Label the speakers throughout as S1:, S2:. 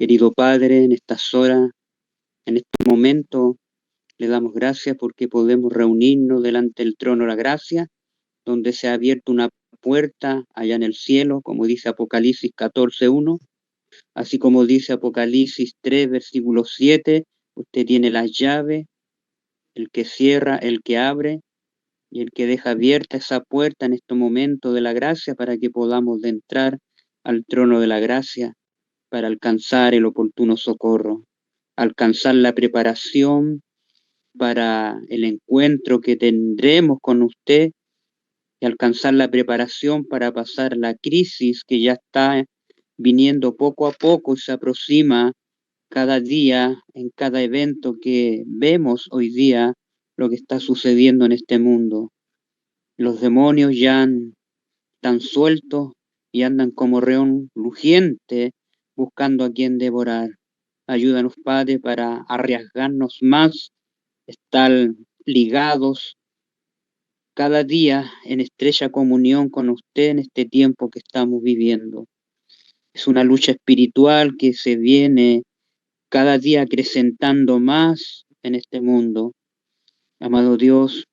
S1: Querido Padre, en estas horas, en este momento, le damos gracias porque podemos reunirnos delante del trono de la gracia, donde se ha abierto una puerta allá en el cielo, como dice Apocalipsis 14:1, así como dice Apocalipsis 3, versículo 7, usted tiene las llaves, el que cierra, el que abre, y el que deja abierta esa puerta en este momento de la gracia para que podamos entrar al trono de la gracia para alcanzar el oportuno socorro, alcanzar la preparación para el encuentro que tendremos con usted y alcanzar la preparación para pasar la crisis que ya está viniendo poco a poco y se aproxima cada día, en cada evento que vemos hoy día, lo que está sucediendo en este mundo. Los demonios ya están sueltos y andan como león rugiente buscando a quien devorar. Ayúdanos, Padre, para arriesgarnos más, estar ligados cada día en estrecha comunión con usted en este tiempo que estamos viviendo. Es una lucha espiritual que se viene cada día acrecentando más en este mundo. Amado Dios,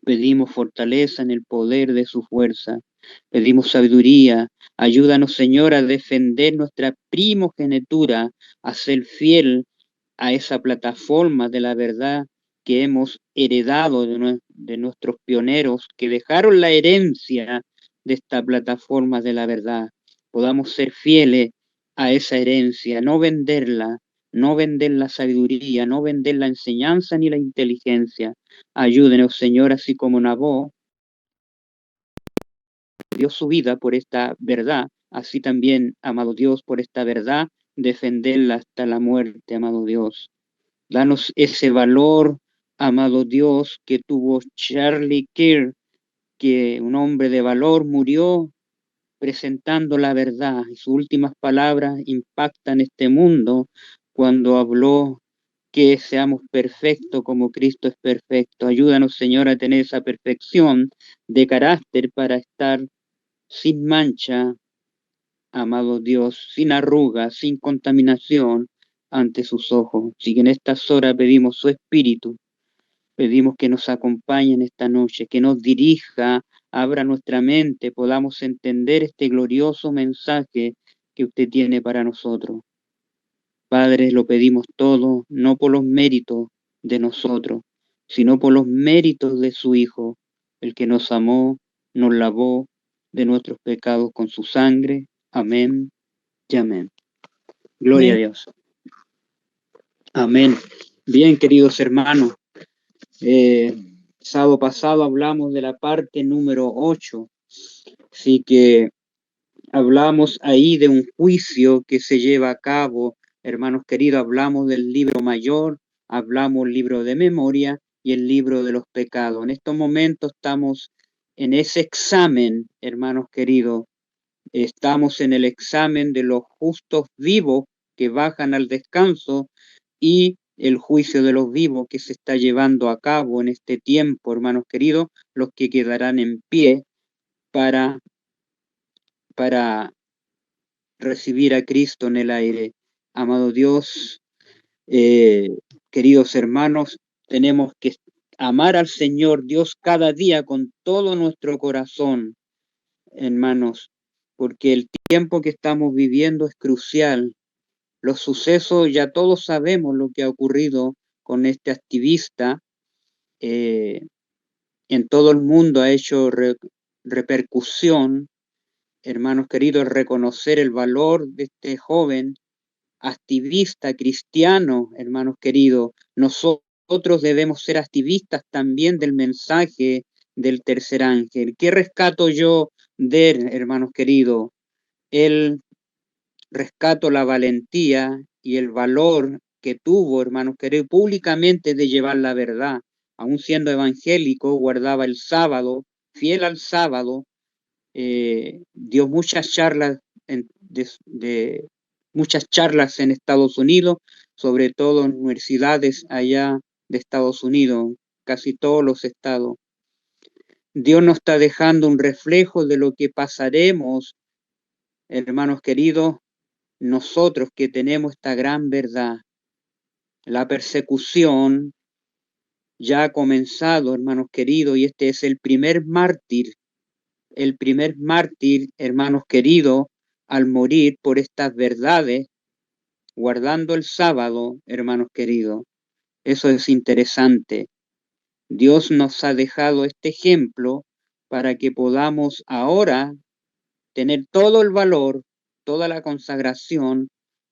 S1: pedimos fortaleza en el poder de su fuerza. Pedimos sabiduría. Ayúdanos, Señor, a defender nuestra primogenitura, a ser fiel a esa plataforma de la verdad que hemos heredado de nuestros pioneros, que dejaron la herencia de esta plataforma de la verdad. Podamos ser fieles a esa herencia, no venderla, no vender la sabiduría, no vender la enseñanza ni la inteligencia. Ayúdenos, Señor, así como Nabó dio su vida por esta verdad, así también, amado Dios, por esta verdad, defenderla hasta la muerte, amado Dios. Danos ese valor, amado Dios, que tuvo Charlie Kirk, que un hombre de valor murió presentando la verdad, y sus últimas palabras impactan este mundo cuando habló que seamos perfectos como Cristo es perfecto. Ayúdanos, Señor, a tener esa perfección de carácter para estar sin mancha, amado Dios, sin arrugas, sin contaminación ante sus ojos. Si en estas horas pedimos su Espíritu, pedimos que nos acompañe en esta noche, que nos dirija, abra nuestra mente, podamos entender este glorioso mensaje que usted tiene para nosotros. Padre, lo pedimos todo, no por los méritos de nosotros, sino por los méritos de su Hijo, el que nos amó, nos lavó de nuestros pecados con su sangre. Amén y amén. Gloria a Dios. Amén. Bien, queridos hermanos, sábado pasado hablamos de la parte número 8, así que hablamos ahí de un juicio que se lleva a cabo, hermanos queridos, hablamos del libro mayor, hablamos del libro de memoria y el libro de los pecados. En estos momentos estamos en ese examen, hermanos queridos, estamos en el examen de los justos vivos que bajan al descanso y el juicio de los vivos que se está llevando a cabo en este tiempo, hermanos queridos, los que quedarán en pie para recibir a Cristo en el aire. Amado Dios, queridos hermanos, tenemos que amar al Señor Dios cada día con todo nuestro corazón, hermanos, porque el tiempo que estamos viviendo es crucial. Los sucesos, ya todos sabemos lo que ha ocurrido con este activista. En todo el mundo ha hecho repercusión, hermanos queridos, reconocer el valor de este joven activista cristiano, hermanos queridos. Nosotros debemos ser activistas también del mensaje del tercer ángel. ¿Qué rescato yo de él, hermanos queridos? El rescato la valentía y el valor que tuvo, hermanos queridos, públicamente de llevar la verdad. Aún siendo evangélico, guardaba el sábado, fiel al sábado, dio muchas charlas muchas charlas en Estados Unidos, sobre todo en universidades allá de Estados Unidos, casi todos los estados. Dios nos está dejando un reflejo de lo que pasaremos, hermanos queridos, nosotros que tenemos esta gran verdad. La persecución ya ha comenzado, hermanos queridos, y este es el primer mártir, hermanos queridos, al morir por estas verdades, guardando el sábado, hermanos queridos. Eso es interesante. Dios nos ha dejado este ejemplo para que podamos ahora tener todo el valor, toda la consagración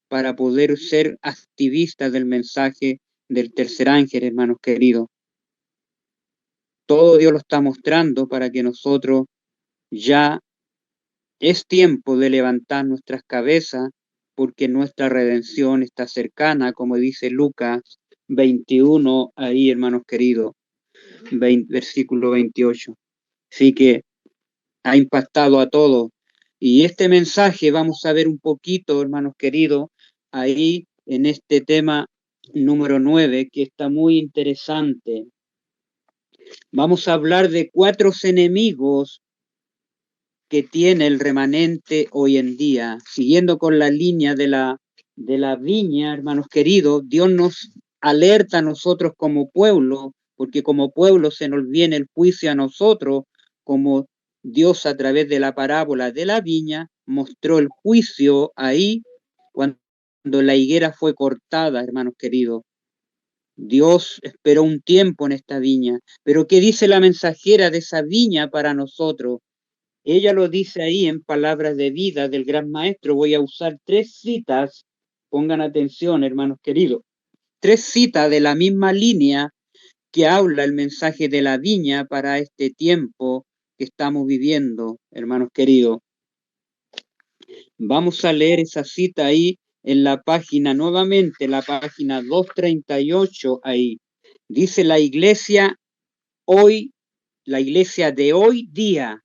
S1: para poder ser activistas del mensaje del tercer ángel, hermanos queridos. Todo Dios lo está mostrando para que nosotros ya es tiempo de levantar nuestras cabezas porque nuestra redención está cercana, como dice Lucas 21, ahí, hermanos queridos, versículo 28. Así que ha impactado a todos. Y este mensaje vamos a ver un poquito, hermanos queridos, ahí en este tema número 9, que está muy interesante. Vamos a hablar de 4 enemigos que tiene el remanente hoy en día. Siguiendo con la línea de la viña, hermanos queridos, Dios nos alerta a nosotros como pueblo, porque como pueblo se nos viene el juicio a nosotros, como Dios a través de la parábola de la viña mostró el juicio ahí cuando la higuera fue cortada, hermanos queridos. Dios esperó un tiempo en esta viña, pero ¿qué dice la mensajera de esa viña para nosotros? Ella lo dice ahí en Palabras de Vida del Gran Maestro. Voy a usar 3 citas, pongan atención, hermanos queridos. 3 citas de la misma línea que habla el mensaje de la viña para este tiempo que estamos viviendo, hermanos queridos. Vamos a leer esa cita ahí en la página, nuevamente, la página 238 ahí. Dice la iglesia de hoy día,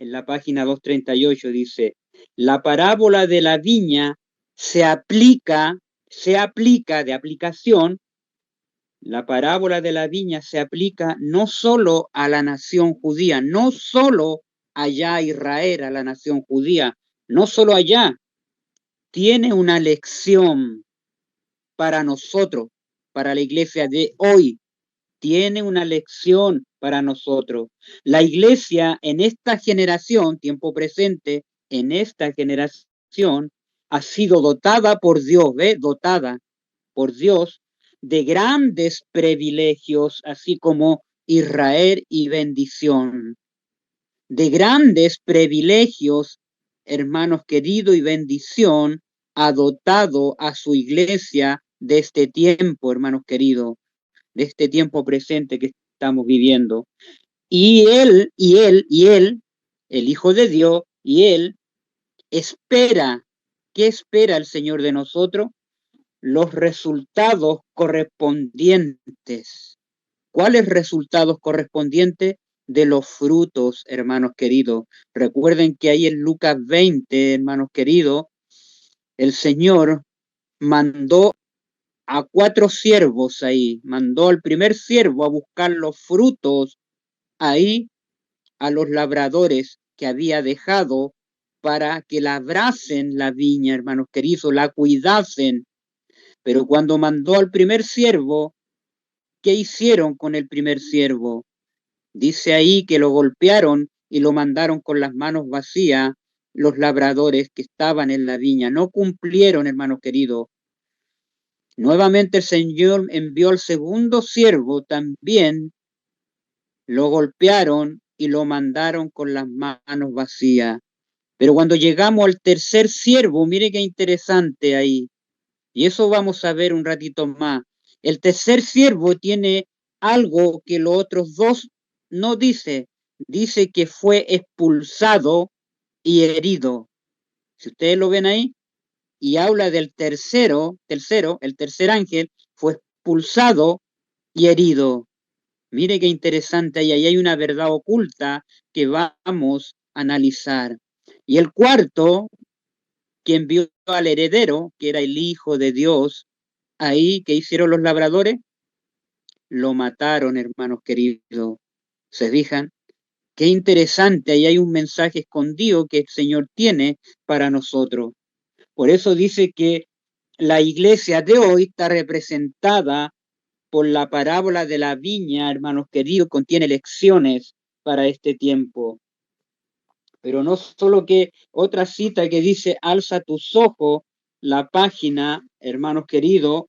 S1: en la página 238 dice, la parábola de la viña se aplica de aplicación, la parábola de la viña se aplica no solo a la nación judía, no solo allá a Israel, a la nación judía, no solo allá, tiene una lección para nosotros, para la iglesia de hoy, tiene una lección para nosotros. La iglesia en esta generación, tiempo presente, en esta generación, ha sido dotada por Dios, dotada por Dios de grandes privilegios, así como Israel y bendición. De grandes privilegios, hermanos queridos, y bendición ha dotado a su iglesia de este tiempo, hermanos queridos, de este tiempo presente que estamos viviendo. Y él, el Hijo de Dios, y él espera, ¿qué espera el Señor de nosotros? Los resultados correspondientes. ¿Cuáles resultados correspondientes? De los frutos, hermanos queridos. Recuerden que ahí en Lucas 20, hermanos queridos, el Señor mandó a 4 siervos ahí, mandó al primer siervo a buscar los frutos ahí a los labradores que había dejado para que labrasen la viña, hermanos queridos, la cuidasen. Pero cuando mandó al primer siervo, ¿qué hicieron con el primer siervo? Dice ahí que lo golpearon y lo mandaron con las manos vacías los labradores que estaban en la viña. No cumplieron, hermanos queridos. Nuevamente el Señor envió al segundo siervo, también lo golpearon y lo mandaron con las manos vacías. Pero cuando llegamos al tercer siervo, mire qué interesante ahí. Y eso vamos a ver un ratito más. El tercer siervo tiene algo que los otros 2 no dice. Dice que fue expulsado y herido. Si ustedes lo ven ahí, y habla del el tercer ángel, fue expulsado y herido. Mire qué interesante, ahí hay una verdad oculta que vamos a analizar. Y el cuarto, quien vio al heredero, que era el Hijo de Dios, ahí, ¿qué hicieron los labradores? Lo mataron, hermanos queridos. ¿Se fijan? Qué interesante, ahí hay un mensaje escondido que el Señor tiene para nosotros. Por eso dice que la iglesia de hoy está representada por la parábola de la viña, hermanos queridos, contiene lecciones para este tiempo. Pero no solo que otra cita que dice, alza tus ojos, la página, hermanos queridos,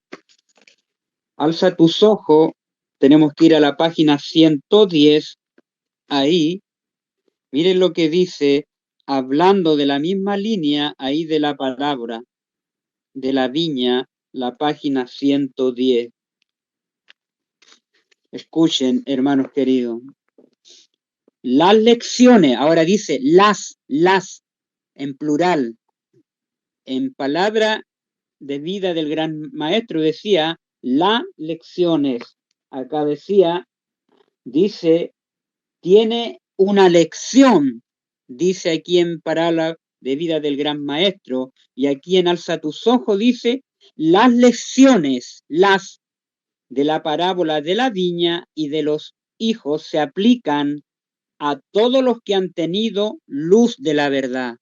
S1: alza tus ojos, tenemos que ir a la página 110, ahí, miren lo que dice, hablando de la misma línea, ahí de la palabra, de la viña, la página 110. Escuchen, hermanos queridos. Las lecciones, ahora dice las, en plural. En palabra de vida del gran maestro decía las lecciones. Acá decía, dice, tiene una lección, dice aquí en palabra de vida del gran maestro, y aquí en alza tus ojos dice, las lecciones, las de la parábola de la viña y de los hijos se aplican a todos los que han tenido luz de la verdad.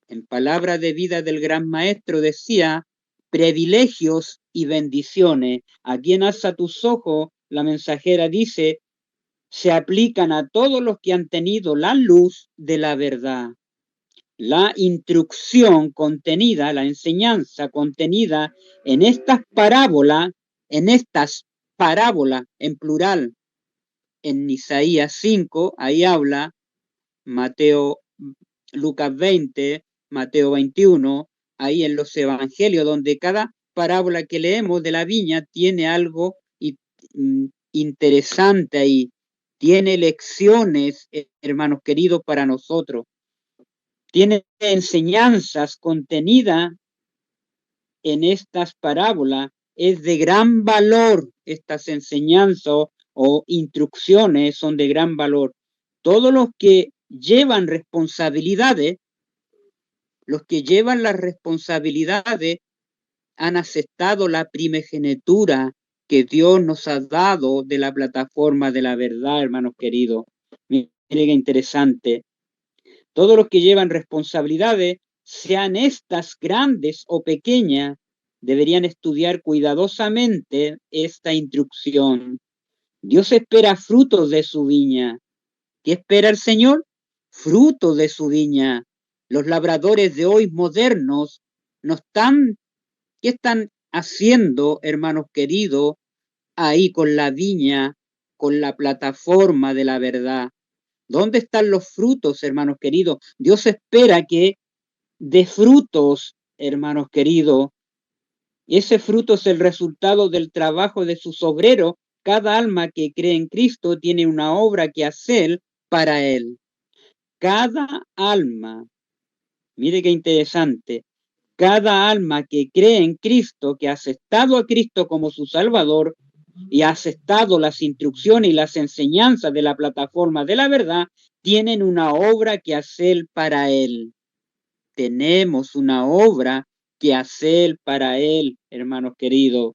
S1: En palabra de vida del gran maestro decía, privilegios y bendiciones. Aquí en alza tus ojos, la mensajera dice, se aplican a todos los que han tenido la luz de la verdad. La instrucción contenida, la enseñanza contenida en estas parábolas, en plural, en Isaías 5, ahí habla, Mateo, Lucas 20, Mateo 21, ahí en los evangelios, donde cada parábola que leemos de la viña tiene algo interesante ahí, tiene lecciones, hermanos queridos, para nosotros, tiene enseñanzas contenidas en estas parábolas, es de gran valor, estas enseñanzas o instrucciones son de gran valor. Todos los que llevan responsabilidades, los que llevan las responsabilidades han aceptado la primogenitura que Dios nos ha dado de la plataforma de la verdad, hermanos queridos. Miren qué interesante. Todos los que llevan responsabilidades, sean estas grandes o pequeñas, deberían estudiar cuidadosamente esta instrucción. Dios espera frutos de su viña. ¿Qué espera el Señor? Frutos de su viña. Los labradores de hoy modernos no están, ¿qué están haciendo, hermanos queridos, ahí con la viña, con la plataforma de la verdad? ¿Dónde están los frutos, hermanos queridos? Dios espera que dé frutos, hermanos queridos. Ese fruto es el resultado del trabajo de sus obreros. Cada alma que cree en Cristo tiene una obra que hacer para Él. Cada alma, mire qué interesante, cada alma que cree en Cristo, que ha aceptado a Cristo como su Salvador y ha aceptado las instrucciones y las enseñanzas de la plataforma de la verdad, tienen una obra que hacer para Él. Tenemos una obra que hacer para Él, hermanos queridos.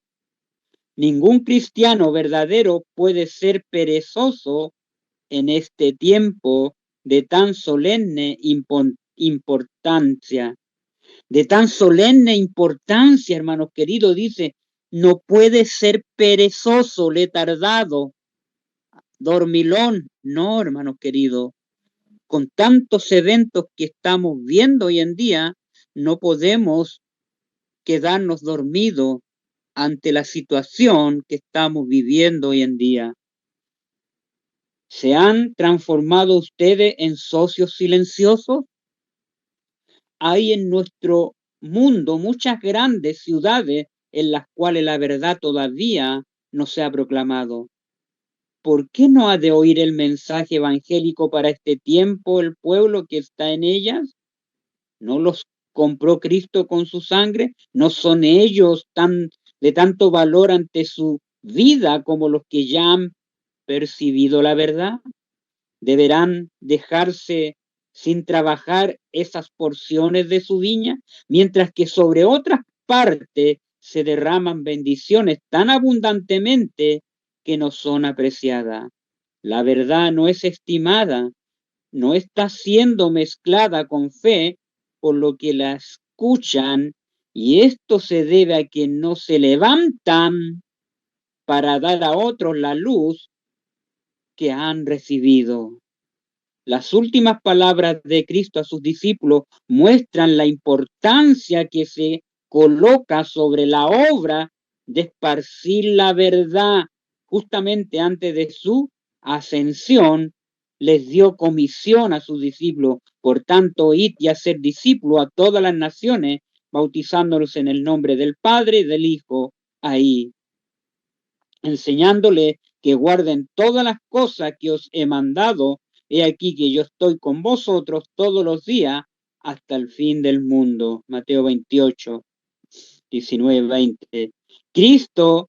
S1: Ningún cristiano verdadero puede ser perezoso en este tiempo de tan solemne importancia. De tan solemne importancia, hermanos queridos, dice, no puede ser perezoso, letardado, dormilón. No, hermanos queridos, con tantos eventos que estamos viendo hoy en día, no podemos quedarnos dormidos ante la situación que estamos viviendo hoy en día. ¿Se han transformado ustedes en socios silenciosos? Hay en nuestro mundo muchas grandes ciudades en las cuales la verdad todavía no se ha proclamado. ¿Por qué no ha de oír el mensaje evangélico para este tiempo el pueblo que está en ellas? ¿No los compró Cristo con su sangre? ¿No son ellos de tanto valor ante su vida como los que ya han percibido la verdad? ¿Deberán dejarse sin trabajar esas porciones de su viña, mientras que sobre otras partes se derraman bendiciones tan abundantemente que no son apreciadas? La verdad no es estimada, no está siendo mezclada con fe, por lo que las escuchan, y esto se debe a que no se levantan para dar a otros la luz que han recibido. Las últimas palabras de Cristo a sus discípulos muestran la importancia que se coloca sobre la obra de esparcir la verdad. Justamente antes de su ascensión, les dio comisión a sus discípulos. Por tanto, id y hacer discípulos a todas las naciones, bautizándolos en el nombre del Padre y del Hijo, ahí, enseñándoles que guarden todas las cosas que os he mandado. He aquí que yo estoy con vosotros todos los días hasta el fin del mundo. Mateo 28, 19, 20. Cristo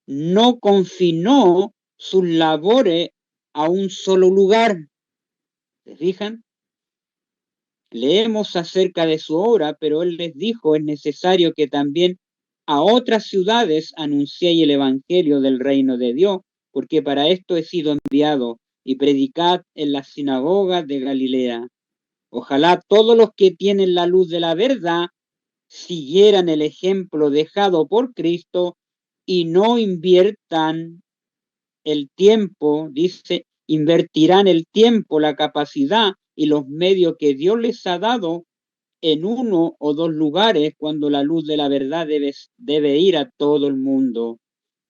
S1: no confinó sus labores a un solo lugar. ¿Se fijan? Leemos acerca de su obra, pero él les dijo, es necesario que también a otras ciudades anunciéis el evangelio del reino de Dios, porque para esto he sido enviado, y predicad en las sinagogas de Galilea. Ojalá todos los que tienen la luz de la verdad siguieran el ejemplo dejado por Cristo y no inviertan el tiempo, dice, invertirán el tiempo, la capacidad y los medios que Dios les ha dado en uno o dos lugares cuando la luz de la verdad debe ir a todo el mundo.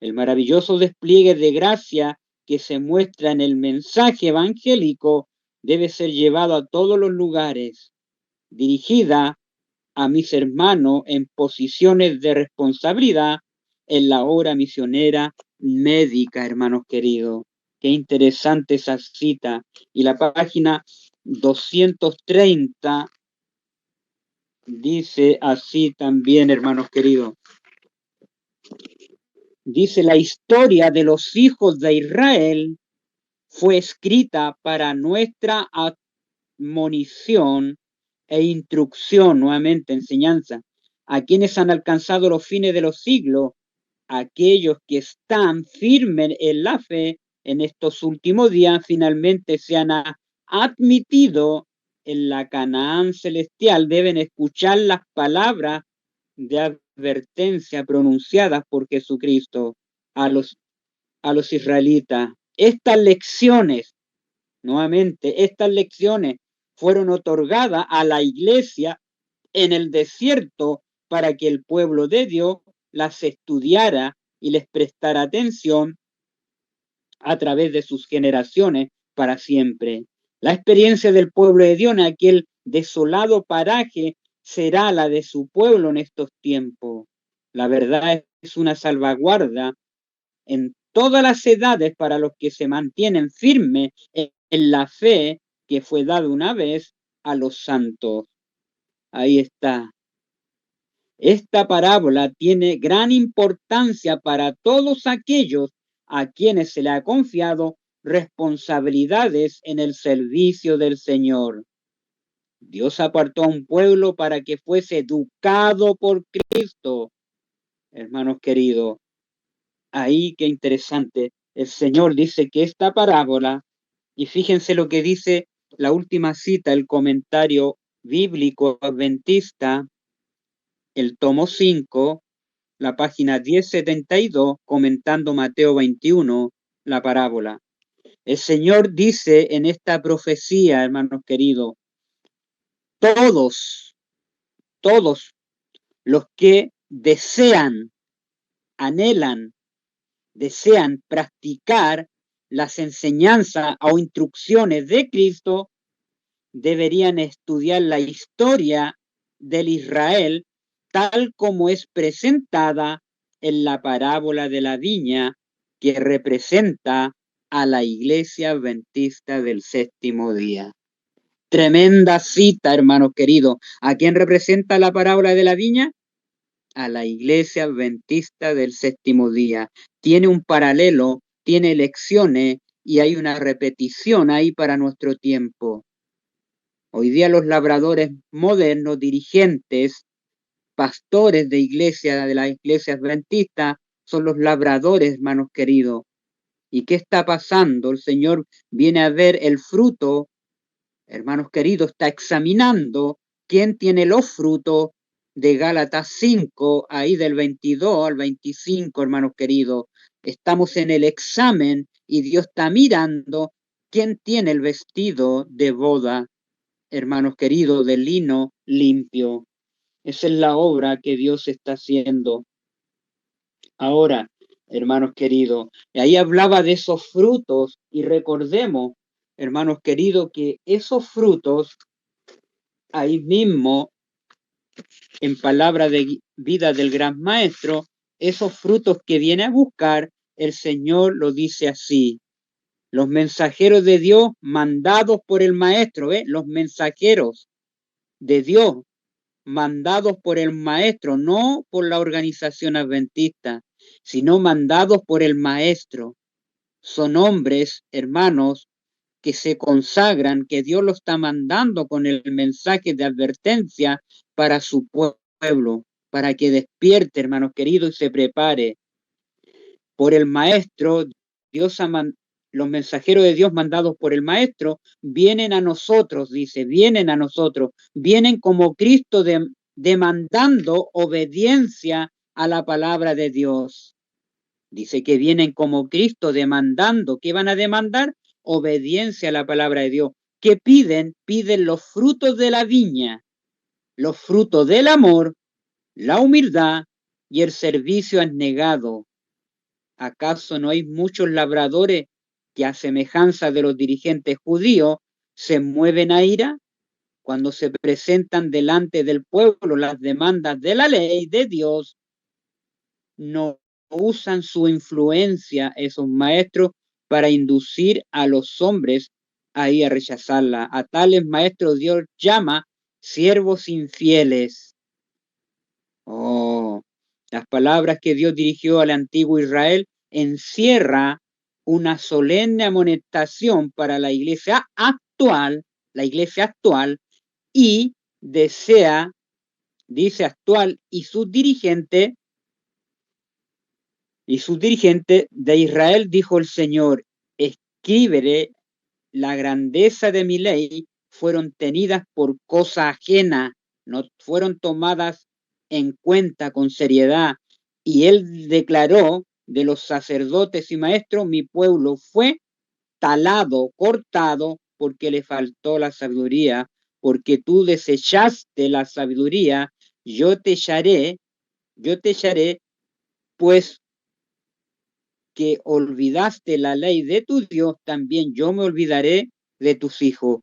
S1: El maravilloso despliegue de gracia que se muestra en el mensaje evangélico debe ser llevado a todos los lugares, dirigida a mis hermanos en posiciones de responsabilidad en la obra misionera médica, hermanos queridos. Qué interesante esa cita. Y la página 230 dice así también, hermanos queridos. Dice, la historia de los hijos de Israel fue escrita para nuestra admonición e instrucción, nuevamente enseñanza, a quienes han alcanzado los fines de los siglos, aquellos que están firmes en la fe en estos últimos días, finalmente se han admitido en la Canaán celestial, deben escuchar las palabras de advertencia pronunciadas por Jesucristo a los israelitas. Estas lecciones, nuevamente, estas lecciones fueron otorgadas a la iglesia en el desierto para que el pueblo de Dios las estudiara y les prestara atención a través de sus generaciones para siempre. La experiencia del pueblo de Dios en aquel desolado paraje será la de su pueblo en estos tiempos. La verdad es una salvaguarda en todas las edades para los que se mantienen firmes en la fe que fue dada una vez a los santos. Ahí está. Esta parábola tiene gran importancia para todos aquellos a quienes se le ha confiado responsabilidades en el servicio del Señor. Dios apartó a un pueblo para que fuese educado por Cristo. Hermanos queridos, ahí qué interesante. El Señor dice que esta parábola, y fíjense lo que dice la última cita, el comentario bíblico adventista, el tomo 5, la página 1072, comentando Mateo 21, la parábola. El Señor dice en esta profecía, hermanos queridos, todos los que anhelan, desean practicar las enseñanzas o instrucciones de Cristo, deberían estudiar la historia del Israel tal como es presentada en la parábola de la viña que representa a la iglesia adventista del séptimo día. Tremenda cita, hermanos queridos. ¿A quién representa la parábola de la viña? A la iglesia adventista del séptimo día. Tiene un paralelo, tiene lecciones y hay una repetición ahí para nuestro tiempo. Hoy día los labradores modernos, dirigentes, pastores de la iglesia adventista, son los labradores, hermanos queridos. ¿Y qué está pasando? El Señor viene a ver el fruto, hermanos queridos, está examinando quién tiene los frutos de Gálatas 5, ahí del 22 al 25, hermanos queridos. Estamos en el examen y Dios está mirando quién tiene el vestido de boda, hermanos queridos, de lino limpio. Esa es la obra que Dios está haciendo. Ahora, hermanos queridos, ahí hablaba de esos frutos y recordemos, hermanos queridos, que esos frutos, ahí mismo, en palabra de vida del gran maestro, esos frutos que viene a buscar, el Señor lo dice así. Los mensajeros de Dios mandados por el maestro, los mensajeros de Dios mandados por el maestro, no por la organización adventista, sino mandados por el maestro. Son hombres, hermanos, que se consagran, que Dios lo está mandando con el mensaje de advertencia para su pueblo, para que despierte, hermanos queridos, y se prepare. Por el maestro, los mensajeros de Dios mandados por el maestro vienen a nosotros, dice, vienen a nosotros, vienen como Cristo demandando obediencia a la palabra de Dios. Dice que vienen como Cristo demandando. ¿Qué van a demandar? Obediencia a la palabra de Dios. ¿Qué piden? Piden los frutos de la viña, los frutos del amor, la humildad y el servicio abnegado. ¿Acaso no hay muchos labradores que a semejanza de los dirigentes judíos se mueven a ira cuando se presentan delante del pueblo las demandas de la ley de Dios? No usan su influencia esos maestros para inducir a los hombres ahí a rechazarla. A tales maestros Dios llama siervos infieles. Oh, las palabras que Dios dirigió al antiguo Israel encierra una solemne amonestación para la iglesia actual y desea, dice actual, y sus dirigentes de Israel, dijo el Señor, escríbele la grandeza de mi ley, fueron tenidas por cosa ajena, no fueron tomadas en cuenta con seriedad. Y él declaró de los sacerdotes y maestros, mi pueblo fue talado, cortado, porque le faltó la sabiduría, porque tú desechaste la sabiduría, yo te echaré, pues que olvidaste la ley de tu Dios, también yo me olvidaré de tus hijos.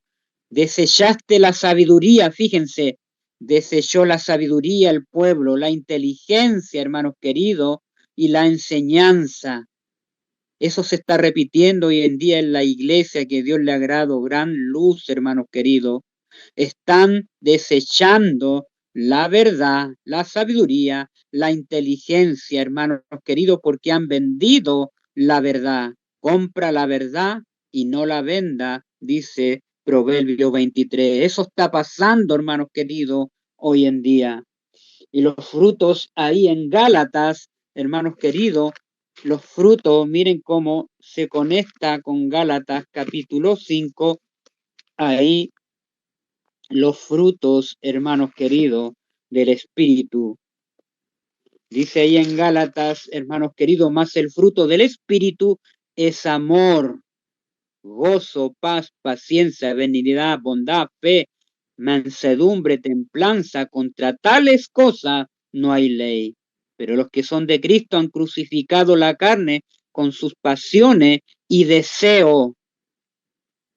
S1: Desechaste la sabiduría, fíjense, desechó la sabiduría el pueblo, la inteligencia, hermanos queridos, y la enseñanza. Eso se está repitiendo hoy en día en la iglesia, que Dios le ha agrado gran luz, hermanos queridos. Están desechando la verdad, la sabiduría, la inteligencia, hermanos queridos, porque han vendido la verdad. Compra la verdad y no la venda, dice Proverbio 23. Eso está pasando, hermanos queridos, hoy en día. Y los frutos ahí en Gálatas, hermanos queridos, los frutos, miren cómo se conecta con Gálatas capítulo 5, ahí los frutos, hermanos queridos, del Espíritu. Dice ahí en Gálatas, hermanos queridos, más el fruto del Espíritu es amor, gozo, paz, paciencia, benignidad, bondad, fe, mansedumbre, templanza. Contra tales cosas no hay ley. Pero los que son de Cristo han crucificado la carne con sus pasiones y deseos.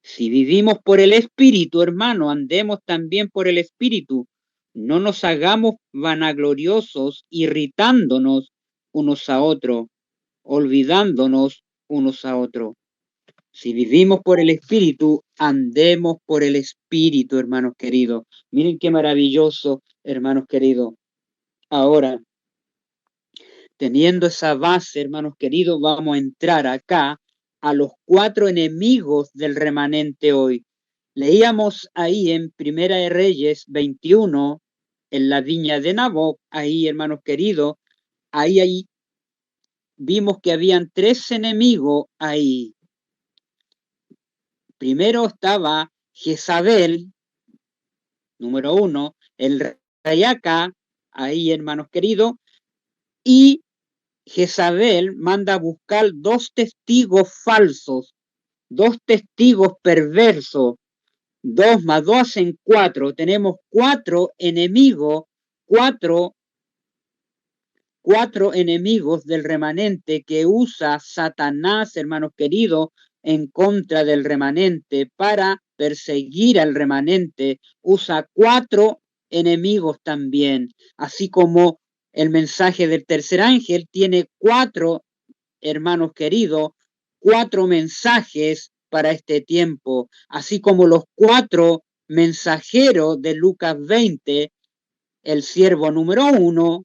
S1: Si vivimos por el Espíritu, hermano, andemos también por el Espíritu. No nos hagamos vanagloriosos, irritándonos unos a otros, olvidándonos unos a otros. Si vivimos por el Espíritu, andemos por el Espíritu, hermanos queridos. Miren qué maravilloso, hermanos queridos. Ahora, teniendo esa base, hermanos queridos, vamos a entrar acá a los 4 enemigos del remanente hoy. Leíamos ahí en Primera de Reyes 21, en la viña de Naboc, ahí, hermanos queridos, ahí vimos que habían 3 enemigos ahí. Primero estaba Jezabel, número 1, el rey Acá, ahí, hermanos queridos, y Jezabel manda a buscar 2 testigos falsos, 2 testigos perversos. 2 más 2 hacen 4. Tenemos 4 enemigos, 4 enemigos del remanente que usa Satanás, hermanos queridos, en contra del remanente para perseguir al remanente. Usa 4 enemigos también, así como el mensaje del tercer ángel tiene 4, hermanos queridos, 4 mensajes para este tiempo, así como los 4 mensajeros de Lucas 20, el siervo número 1,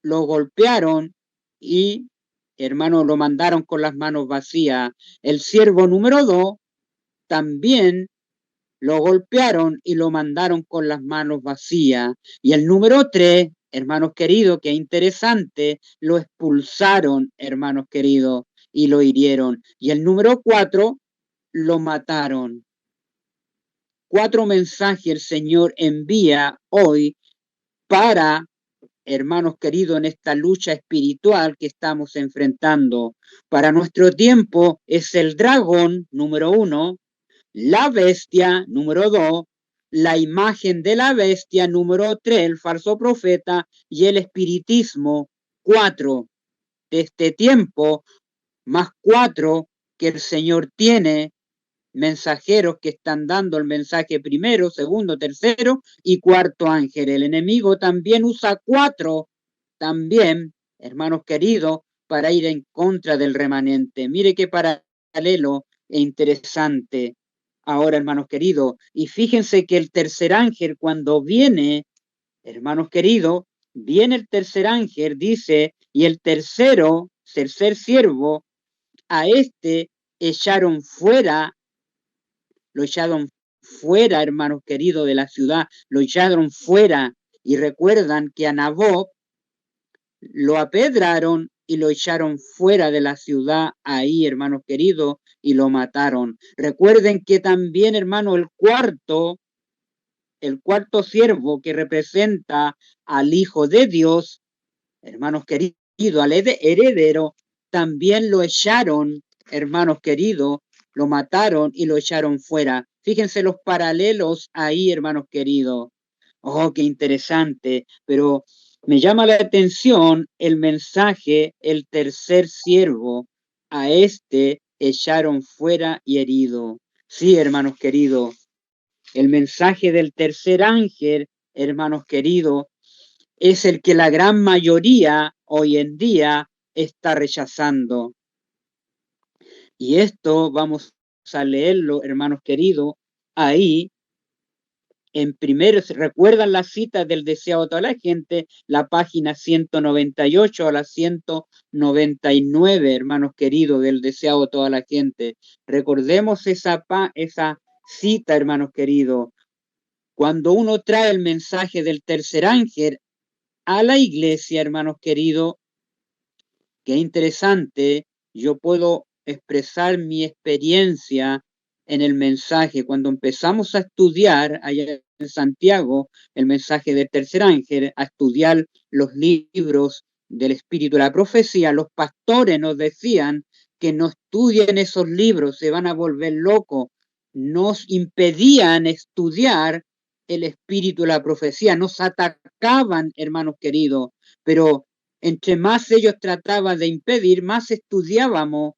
S1: lo golpearon y, hermanos, lo mandaron con las manos vacías. El siervo número 2 también lo golpearon y lo mandaron con las manos vacías. Y el número 3, hermanos queridos, que interesante, lo expulsaron, hermanos queridos, y lo hirieron. Y el número 4, lo mataron. 4 mensajes el Señor envía hoy para, hermanos queridos, en esta lucha espiritual que estamos enfrentando. Para nuestro tiempo es el dragón, número 1, la bestia, número 2, la imagen de la bestia, número 3, el falso profeta, y el espiritismo, 4. De este tiempo, más 4 que el Señor tiene, mensajeros que están dando el mensaje primero, segundo, tercero y cuarto ángel. El enemigo también usa 4, también, hermanos queridos, para ir en contra del remanente. Mire qué paralelo e interesante. Ahora, hermanos queridos, y fíjense que el tercer ángel cuando viene, hermanos queridos, viene el tercer ángel, dice, y el tercer siervo, a este echaron fuera, lo echaron fuera, hermanos queridos, de la ciudad, lo echaron fuera, y recuerdan que a Nabot lo apedraron y lo echaron fuera de la ciudad ahí, hermanos queridos, y lo mataron. Recuerden que también, hermano, el cuarto siervo que representa al Hijo de Dios, hermanos queridos, al heredero, también lo echaron, hermanos queridos, lo mataron y lo echaron fuera. Fíjense los paralelos ahí, hermanos queridos. Oh, qué interesante, pero me llama la atención el mensaje, el tercer siervo, a este echaron fuera y herido. Sí, hermanos queridos, el mensaje del tercer ángel, hermanos queridos, es el que la gran mayoría hoy en día está rechazando. Y esto vamos a leerlo, hermanos queridos, ahí en primero. ¿Recuerdan la cita del deseado de toda la gente? La página 198 a la 199, hermanos queridos, del deseado de toda la gente. Recordemos esa cita, hermanos queridos. Cuando uno trae el mensaje del tercer ángel a la iglesia, hermanos queridos, qué interesante, yo puedo expresar mi experiencia en el mensaje. Cuando empezamos a estudiar allá en Santiago el mensaje del tercer ángel, a estudiar los libros del Espíritu de la Profecía, los pastores nos decían que no estudien esos libros, se van a volver locos. Nos impedían estudiar el Espíritu de la Profecía, nos atacaban, hermanos queridos, pero entre más ellos trataban de impedir, más estudiábamos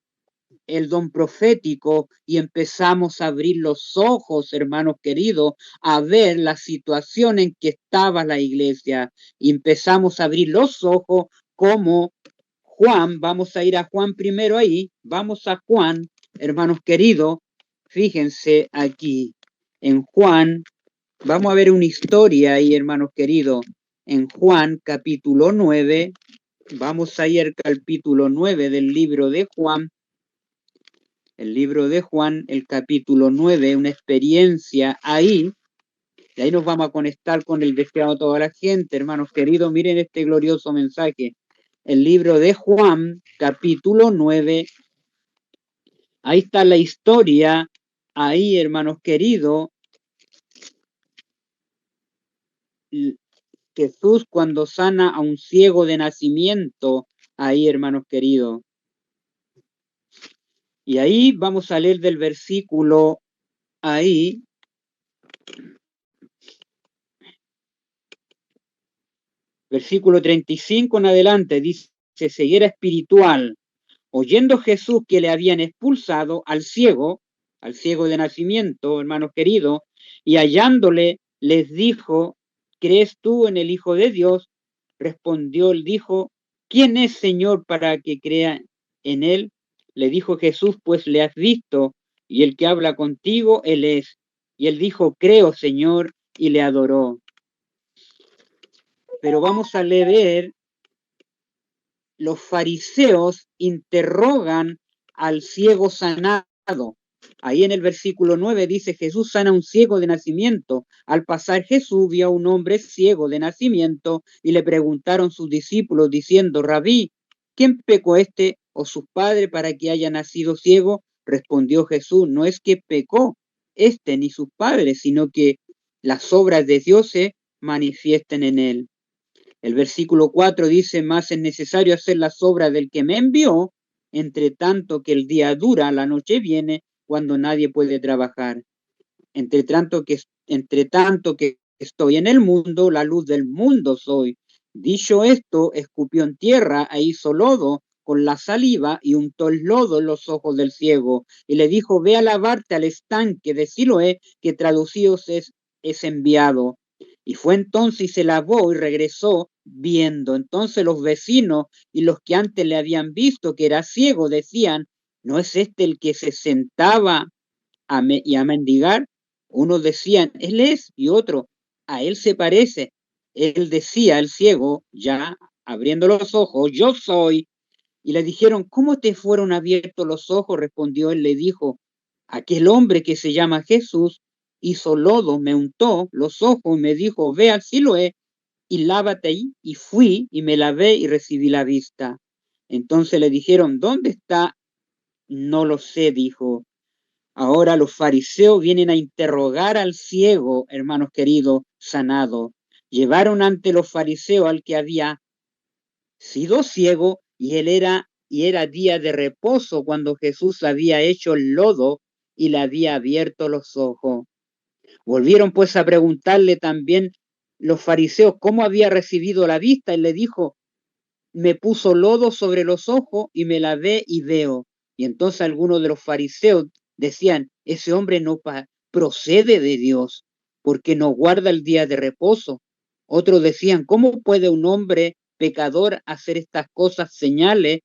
S1: el don profético y empezamos a abrir los ojos, hermanos queridos, a ver la situación en que estaba la iglesia. Y empezamos a abrir los ojos como Juan, vamos a ir a Juan primero ahí, vamos a Juan, hermanos queridos, fíjense aquí, en Juan, vamos a ver una historia ahí, hermanos queridos, en Juan capítulo 9, vamos a ir al capítulo 9 del libro de Juan. El libro de Juan, el capítulo 9, una experiencia ahí. Y ahí nos vamos a conectar con el deseado de toda la gente, hermanos queridos. Miren este glorioso mensaje. El libro de Juan, capítulo 9. Ahí está la historia. Ahí, hermanos queridos, Jesús cuando sana a un ciego de nacimiento, ahí, hermanos queridos. Y ahí vamos a leer del versículo, ahí, versículo 35 en adelante, dice, ceguera espiritual. Oyendo Jesús que le habían expulsado al ciego de nacimiento, hermanos queridos, y hallándole, les dijo, ¿crees tú en el Hijo de Dios? Respondió, él dijo, ¿quién es Señor para que crea en él? Le dijo Jesús, pues le has visto, y el que habla contigo, él es. Y él dijo, creo, Señor, y le adoró. Pero vamos a leer, los fariseos interrogan al ciego sanado. Ahí en el versículo 9 dice, Jesús sana a un ciego de nacimiento. Al pasar Jesús vio a un hombre ciego de nacimiento y le preguntaron sus discípulos diciendo, Rabí, ¿quién pecó este o sus padres para que haya nacido ciego? Respondió Jesús, no es que pecó este ni sus padres, sino que las obras de Dios se manifiesten en él. El versículo 4 dice, más es necesario hacer las obras del que me envió, entre tanto que el día dura, la noche viene, cuando nadie puede trabajar. Entre tanto que estoy en el mundo, la luz del mundo soy. Dicho esto, escupió en tierra e hizo lodo con la saliva y untó el lodo en los ojos del ciego. Y le dijo, ve a lavarte al estanque de Siloé, que traducidos es enviado. Y fue entonces y se lavó y regresó viendo. Entonces los vecinos y los que antes le habían visto que era ciego decían, ¿no es este el que se sentaba y a mendigar? Unos decían, él es, y otro, a él se parece. Él decía, el ciego, ya abriendo los ojos, yo soy. Y le dijeron, ¿cómo te fueron abiertos los ojos? Respondió él, le dijo, aquel hombre que se llama Jesús hizo lodo, me untó los ojos y me dijo, ve al Siloé y lávate ahí. Y fui y me lavé y recibí la vista. Entonces le dijeron, ¿dónde está? No lo sé, dijo. Ahora los fariseos vienen a interrogar al ciego, hermanos queridos, sanado. Llevaron ante los fariseos al que había sido ciego y era día de reposo cuando Jesús había hecho el lodo y le había abierto los ojos. Volvieron pues a preguntarle también los fariseos cómo había recibido la vista. Él le dijo, me puso lodo sobre los ojos y me lavé y veo. Y entonces algunos de los fariseos decían, ese hombre no procede de Dios, porque no guarda el día de reposo. Otros decían, ¿cómo puede un hombre pecador hacer estas cosas, señales?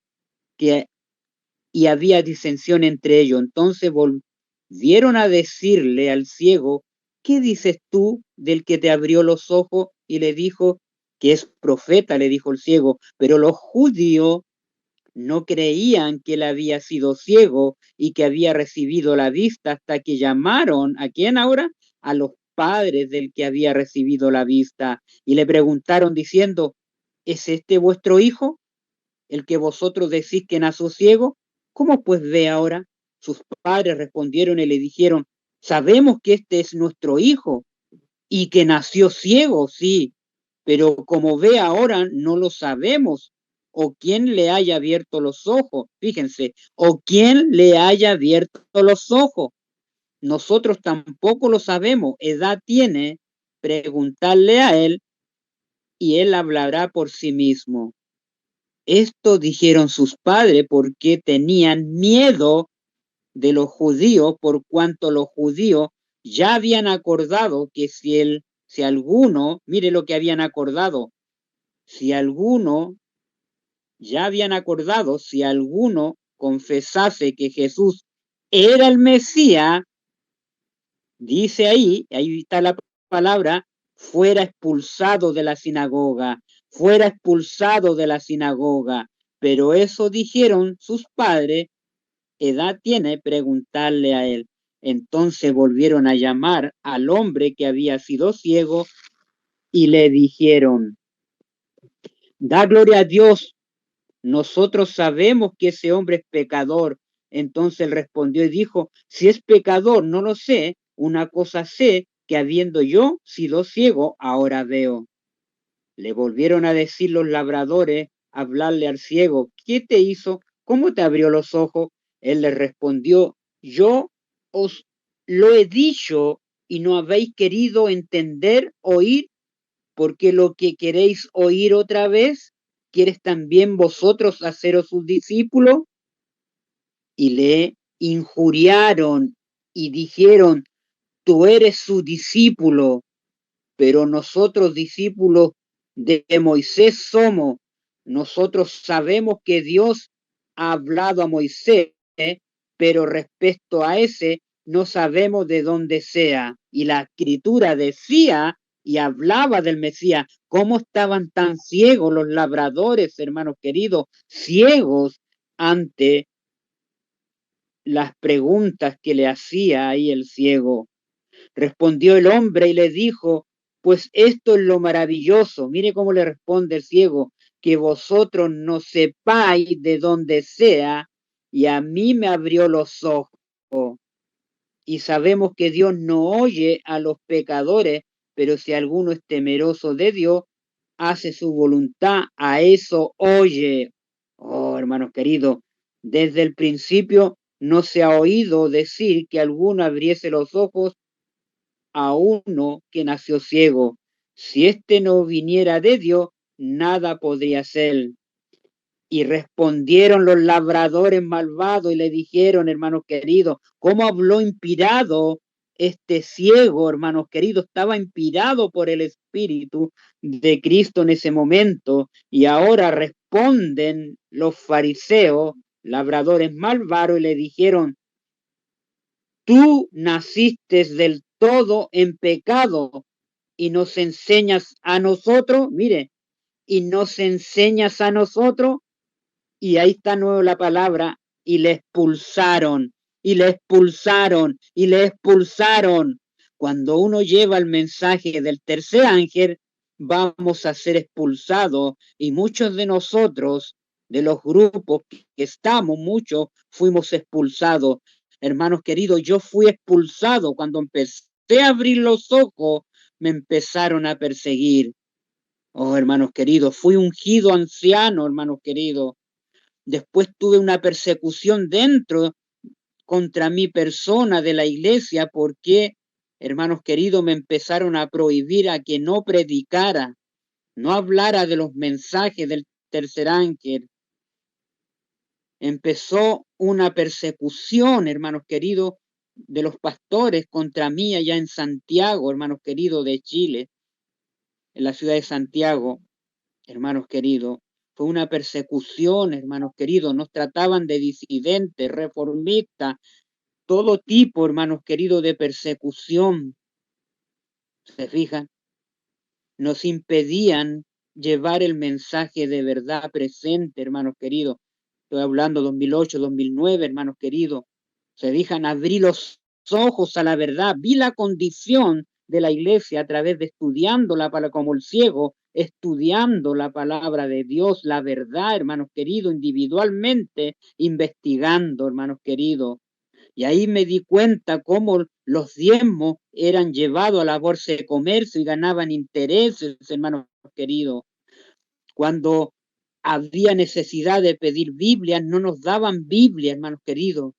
S1: Y había disensión entre ellos. Entonces volvieron a decirle al ciego, ¿qué dices tú del que te abrió los ojos? Y le dijo, que es profeta, le dijo el ciego, pero los judíos no creían que él había sido ciego y que había recibido la vista hasta que llamaron, ¿a quién ahora? A los padres del que había recibido la vista y le preguntaron diciendo, ¿es este vuestro hijo, el que vosotros decís que nació ciego? ¿Cómo pues ve ahora? Sus padres respondieron y le dijeron, sabemos que este es nuestro hijo y que nació ciego, sí, pero como ve ahora no lo sabemos, o quién le haya abierto los ojos, fíjense, o quién le haya abierto los ojos. Nosotros tampoco lo sabemos, edad tiene, preguntarle a él y él hablará por sí mismo. Esto dijeron sus padres porque tenían miedo de los judíos, por cuanto los judíos ya habían acordado que si alguno, mire lo que habían acordado, si alguno confesase que Jesús era el Mesías, dice ahí está la palabra, fuera expulsado de la sinagoga, pero eso dijeron sus padres, edad tiene, preguntarle a él. Entonces volvieron a llamar al hombre que había sido ciego y le dijeron, da gloria a Dios, nosotros sabemos que ese hombre es pecador. Entonces él respondió y dijo, si es pecador, no lo sé, una cosa sé, que habiendo yo sido ciego, ahora veo. Le volvieron a decir los labradores, hablarle al ciego, ¿qué te hizo? ¿Cómo te abrió los ojos? Él les respondió, yo os lo he dicho y no habéis querido entender, oír, porque lo que queréis oír otra vez, ¿quieres también vosotros haceros sus discípulos? Y le injuriaron y dijeron, tú eres su discípulo, pero nosotros discípulos de Moisés somos. Nosotros sabemos que Dios ha hablado a Moisés, pero respecto a ese no sabemos de dónde sea. Y la escritura decía y hablaba del Mesías. ¿Cómo estaban tan ciegos los labradores, hermanos queridos, ciegos ante las preguntas que le hacía ahí el ciego? Respondió el hombre y le dijo, pues esto es lo maravilloso. Mire cómo le responde el ciego, que vosotros no sepáis de dónde sea, y a mí me abrió los ojos. Y sabemos que Dios no oye a los pecadores, pero si alguno es temeroso de Dios, hace su voluntad, a eso oye. Oh, hermanos queridos, desde el principio no se ha oído decir que alguno abriese los ojos a uno que nació ciego. Si éste no viniera de Dios, nada podría ser. Y respondieron los labradores malvados y le dijeron, hermanos queridos, ¿cómo habló inspirado este ciego, hermanos queridos? Estaba inspirado por el Espíritu de Cristo en ese momento. Y ahora responden los fariseos, labradores malvados, y le dijeron, tú naciste del todo en pecado y nos enseñas a nosotros, mire, y nos enseñas a nosotros, y ahí está nuevo la palabra, y le expulsaron, y le expulsaron, y le expulsaron. Cuando uno lleva el mensaje del tercer ángel, vamos a ser expulsados, y muchos de nosotros, de los grupos que estamos, muchos fuimos expulsados. Hermanos queridos, yo fui expulsado cuando empecé a abrir los ojos, me empezaron a perseguir. Oh, hermanos queridos, fui ungido anciano, hermanos queridos. Después tuve una persecución dentro contra mi persona de la iglesia porque, hermanos queridos, me empezaron a prohibir a que no predicara, no hablara de los mensajes del tercer ángel. Empezó una persecución, hermanos queridos, de los pastores contra mí allá en Santiago, hermanos queridos, de Chile, en la ciudad de Santiago, hermanos queridos. Fue una persecución, hermanos queridos. Nos trataban de disidentes, reformistas, todo tipo, hermanos queridos, de persecución. ¿Se fijan? Nos impedían llevar el mensaje de verdad presente, hermanos queridos. Estoy hablando 2008, 2009, hermanos queridos. Se fijan, abrí los ojos a la verdad. Vi la condición de la iglesia a través de estudiándola para como el ciego, estudiando la palabra de Dios, la verdad, hermanos queridos, individualmente, investigando, hermanos queridos. Y ahí me di cuenta cómo los diezmos eran llevados a la bolsa de comercio y ganaban intereses, hermanos queridos. Cuando había necesidad de pedir Biblias, no nos daban Biblia, hermanos queridos.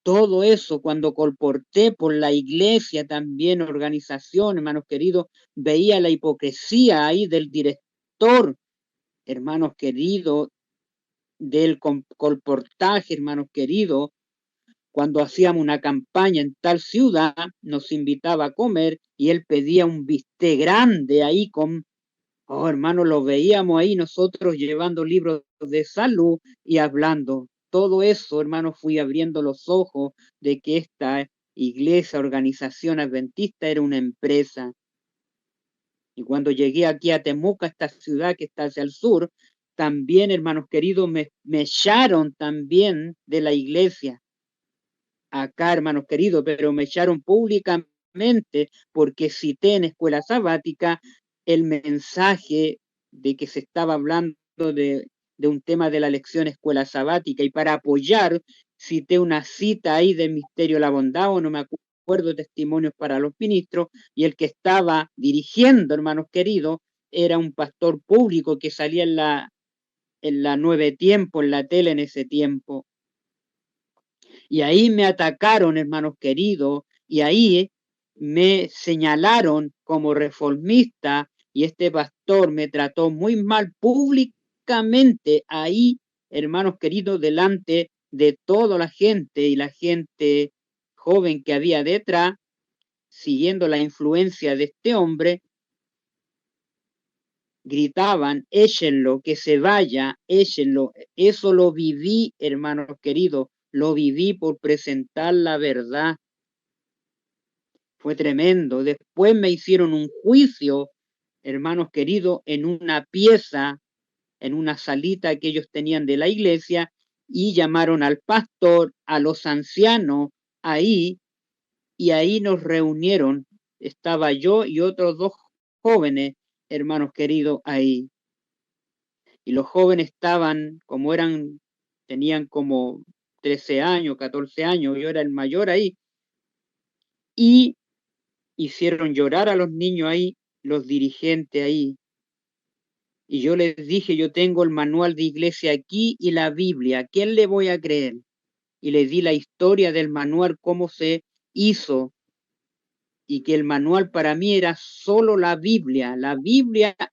S1: Todo eso, cuando colporté por la iglesia, también organización, hermanos queridos, veía la hipocresía ahí del director, hermanos queridos, del colportaje, hermanos queridos. Cuando hacíamos una campaña en tal ciudad, nos invitaba a comer y él pedía un bistec grande ahí con, oh hermano, lo veíamos ahí nosotros llevando libros de salud y hablando. Todo eso, hermano, fui abriendo los ojos de que esta iglesia, organización adventista era una empresa. Y cuando llegué aquí a Temuca, esta ciudad que está hacia el sur, también, hermanos queridos, me echaron también de la iglesia acá, hermanos queridos, pero me echaron públicamente porque cité en escuela sabática el mensaje de que se estaba hablando de un tema de la lección escuela sabática, y para apoyar cité una cita ahí del Misterio de la Bondad, o no me acuerdo, testimonios para los ministros, y el que estaba dirigiendo, hermanos queridos, era un pastor público que salía en la Nueve Tiempo, en la tele en ese tiempo. Y ahí me atacaron, hermanos queridos, y ahí me señalaron como reformista, y este pastor me trató muy mal públicamente ahí, hermanos queridos, delante de toda la gente y la gente joven que había detrás, siguiendo la influencia de este hombre, gritaban, échenlo, que se vaya, échenlo. Eso lo viví, hermanos queridos, lo viví por presentar la verdad. Fue tremendo. Después me hicieron un juicio, hermanos queridos, en una pieza, en una salita que ellos tenían de la iglesia, y llamaron al pastor, a los ancianos ahí, y ahí nos reunieron. Estaba yo y otros dos jóvenes, hermanos queridos, ahí. Y los jóvenes estaban, como eran, tenían como 13 años, 14 años, yo era el mayor ahí, y hicieron llorar a los niños ahí, los dirigentes ahí. Y yo les dije, yo tengo el manual de iglesia aquí y la Biblia, ¿a quién le voy a creer? Y les di la historia del manual, cómo se hizo, y que el manual para mí era solo la Biblia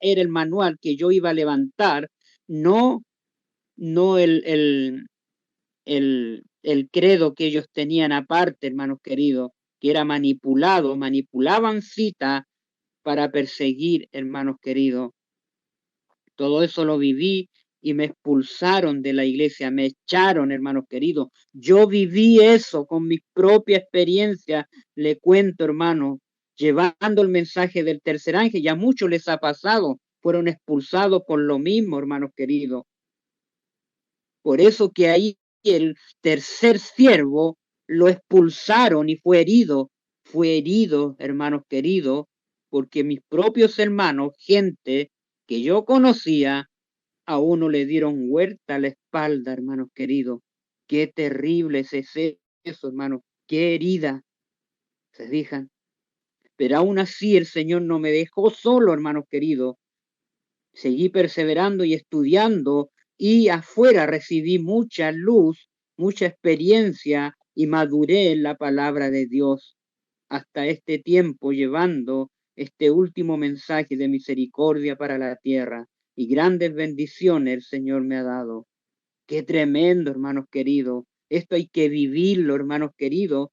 S1: era el manual que yo iba a levantar, no el credo que ellos tenían aparte, hermanos queridos, que era manipulaban cita para perseguir, hermanos queridos. Todo eso lo viví y me expulsaron de la iglesia, me echaron, hermanos queridos. Yo viví eso con mi propia experiencia, le cuento, hermano, llevando el mensaje del tercer ángel, ya a muchos les ha pasado, fueron expulsados por lo mismo, hermanos queridos. Por eso que ahí el tercer siervo lo expulsaron y fue herido, hermanos queridos, porque mis propios hermanos, gente que yo conocía, a uno le dieron vuelta a la espalda, hermanos queridos. Qué terrible es eso, hermanos, qué herida, ¿se fijan? Pero aún así el Señor no me dejó solo, hermanos queridos. Seguí perseverando y estudiando, y afuera recibí mucha luz, mucha experiencia, y maduré en la palabra de Dios hasta este tiempo, llevando este último mensaje de misericordia para la tierra, y grandes bendiciones el Señor me ha dado. Qué tremendo, hermanos queridos. Esto hay que vivirlo, hermanos queridos,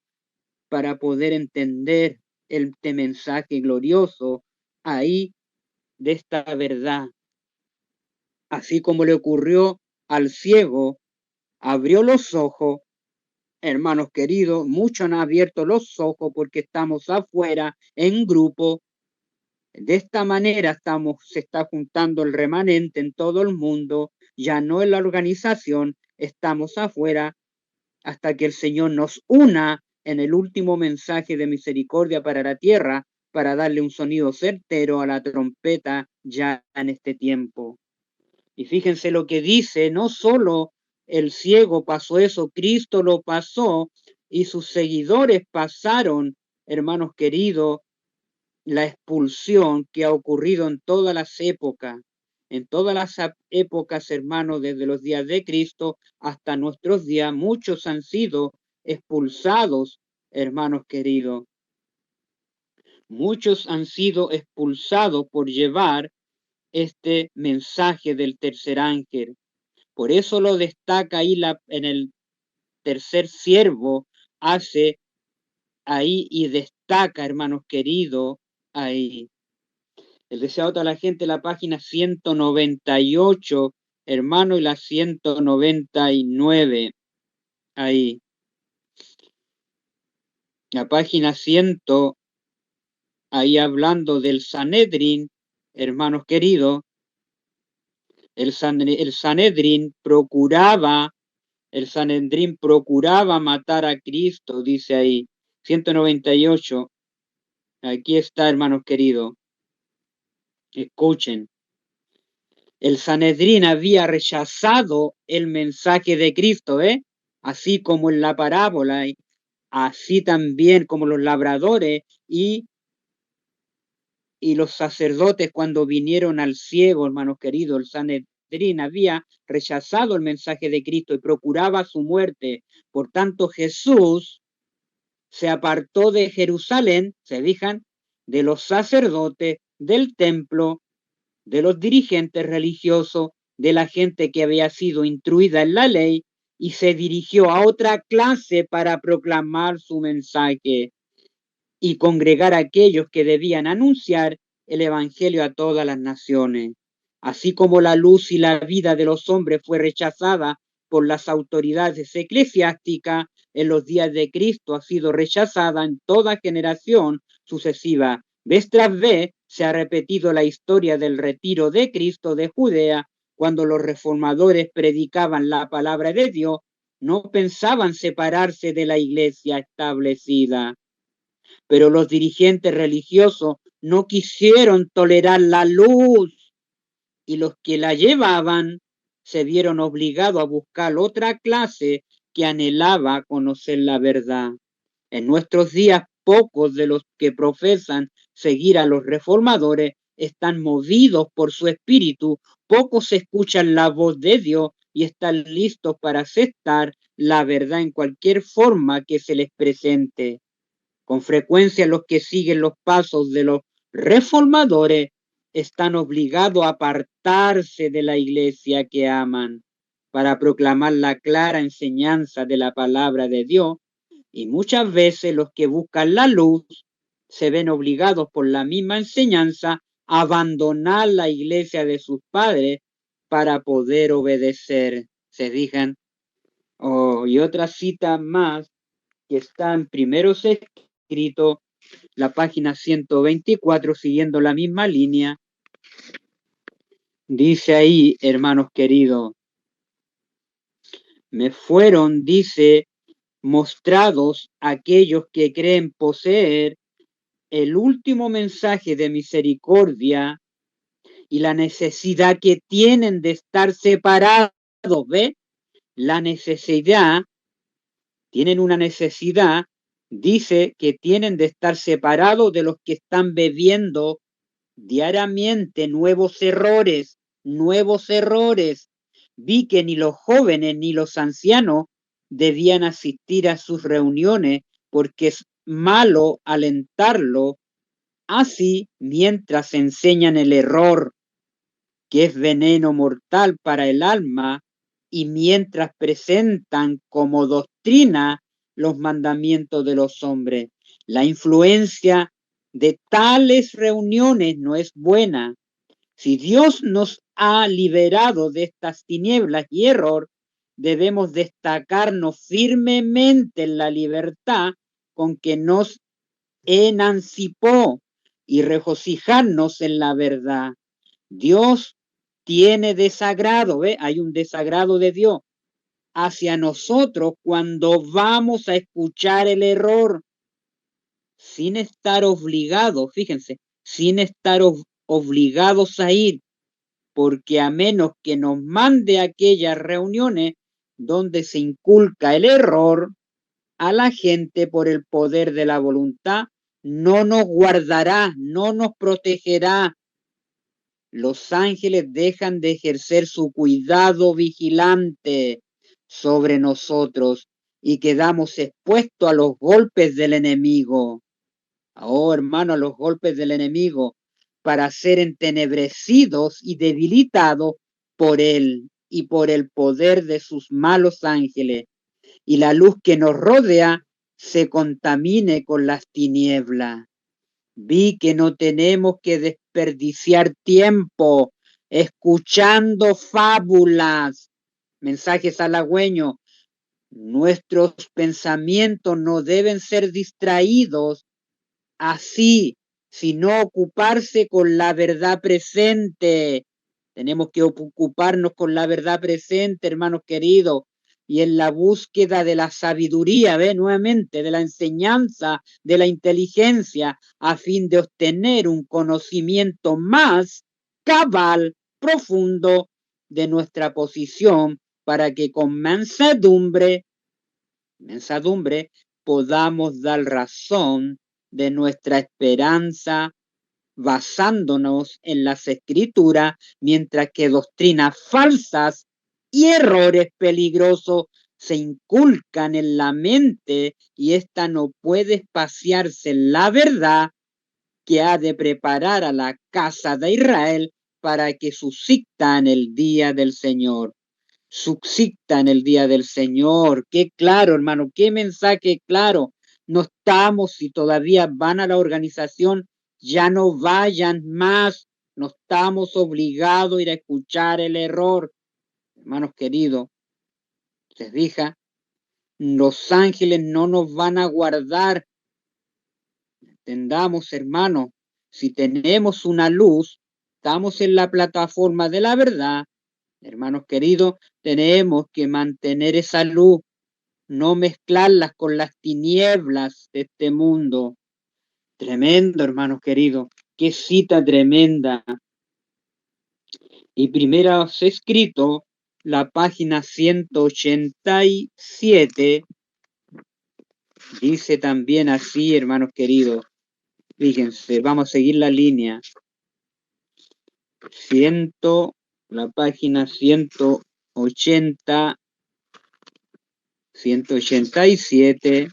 S1: para poder entender este mensaje glorioso ahí de esta verdad. Así como le ocurrió al ciego, abrió los ojos. Hermanos queridos, muchos han abierto los ojos porque estamos afuera en grupo. De esta manera se está juntando el remanente en todo el mundo, ya no en la organización, estamos afuera hasta que el Señor nos una en el último mensaje de misericordia para la tierra, para darle un sonido certero a la trompeta ya en este tiempo. Y fíjense lo que dice, no solo el ciego pasó eso, Cristo lo pasó y sus seguidores pasaron, hermanos queridos, la expulsión que ha ocurrido en todas las épocas. En todas las épocas, hermanos, desde los días de Cristo hasta nuestros días, muchos han sido expulsados, hermanos queridos. Muchos han sido expulsados por llevar este mensaje del tercer ángel. Por eso lo destaca ahí en el tercer siervo, hace ahí y destaca, hermanos queridos, ahí. El deseado de la gente, la página 198, hermano, y la 199, ahí. La página 100, ahí hablando del Sanedrín, hermanos queridos, el Sanedrín procuraba matar a Cristo, dice ahí, 198. Aquí está, hermanos queridos. Escuchen. El Sanedrín había rechazado el mensaje de Cristo, así como en la parábola, así también como los labradores, y Y los sacerdotes, cuando vinieron al ciego, hermanos queridos, el Sanedrín había rechazado el mensaje de Cristo y procuraba su muerte. Por tanto, Jesús se apartó de Jerusalén, se fijan, de los sacerdotes, del templo, de los dirigentes religiosos, de la gente que había sido instruida en la ley, y se dirigió a otra clase para proclamar su mensaje y congregar a aquellos que debían anunciar el evangelio a todas las naciones. Así como la luz y la vida de los hombres fue rechazada por las autoridades eclesiásticas en los días de Cristo, ha sido rechazada en toda generación sucesiva. Vez tras vez se ha repetido la historia del retiro de Cristo de Judea. Cuando los reformadores predicaban la palabra de Dios, no pensaban separarse de la iglesia establecida, pero los dirigentes religiosos no quisieron tolerar la luz y los que la llevaban se vieron obligados a buscar otra clase que anhelaba conocer la verdad. En nuestros días, pocos de los que profesan seguir a los reformadores están movidos por su espíritu, pocos escuchan la voz de Dios y están listos para aceptar la verdad en cualquier forma que se les presente. Con frecuencia los que siguen los pasos de los reformadores están obligados a apartarse de la iglesia que aman para proclamar la clara enseñanza de la palabra de Dios, y muchas veces los que buscan la luz se ven obligados por la misma enseñanza a abandonar la iglesia de sus padres para poder obedecer. Se digan, y otra cita más que está en Primeros Escritos, la página 124, siguiendo la misma línea. Dice ahí, hermanos queridos, me fueron, dice, mostrados aquellos que creen poseer el último mensaje de misericordia y la necesidad que tienen de estar separados, ¿ve? La necesidad, tienen una necesidad, dice que tienen de estar separados de los que están bebiendo diariamente nuevos errores. Vi que ni los jóvenes ni los ancianos debían asistir a sus reuniones porque es malo alentarlo así mientras enseñan el error, que es veneno mortal para el alma, y mientras presentan como doctrina los mandamientos de los hombres. La influencia de tales reuniones no es buena. Si Dios nos ha liberado de estas tinieblas y error, debemos destacarnos firmemente en la libertad con que nos emancipó y regocijarnos en la verdad. Dios tiene desagrado, ¿ve? Hay un desagrado de Dios hacia nosotros cuando vamos a escuchar el error sin estar obligados, fíjense, sin estar obligados a ir, porque a menos que nos mande a aquellas reuniones donde se inculca el error a la gente por el poder de la voluntad, no nos guardará, no nos protegerá. Los ángeles dejan de ejercer su cuidado vigilante sobre nosotros y quedamos expuestos a los golpes del enemigo. Oh, hermano, a los golpes del enemigo, para ser entenebrecidos y debilitados por él y por el poder de sus malos ángeles, y la luz que nos rodea se contamine con las tinieblas. Vi que no tenemos que desperdiciar tiempo escuchando fábulas, mensajes halagüeños. Nuestros pensamientos no deben ser distraídos así, sino ocuparse con la verdad presente. Tenemos que ocuparnos con la verdad presente, hermanos queridos, y en la búsqueda de la sabiduría, ¿ve? Nuevamente, de la enseñanza, de la inteligencia, a fin de obtener un conocimiento más cabal, profundo de nuestra posición, para que con mansedumbre podamos dar razón de nuestra esperanza basándonos en las Escrituras, mientras que doctrinas falsas y errores peligrosos se inculcan en la mente y ésta no puede espaciarse en la verdad que ha de preparar a la casa de Israel para que subsista en el día del Señor. Subsista en el día del Señor. Qué claro, hermano, qué mensaje claro. No estamos, si todavía van a la organización, ya no vayan más. No estamos obligados a ir a escuchar el error. Hermanos queridos, se fija, los ángeles no nos van a guardar. Entendamos, hermanos, si tenemos una luz, estamos en la plataforma de la verdad, hermanos queridos, tenemos que mantener esa luz, no mezclarlas con las tinieblas de este mundo. Tremendo, hermanos queridos, qué cita tremenda. Y primero os he escrito la página 187, dice también así, hermanos queridos. Fíjense, vamos a seguir la línea. La página 180, 187,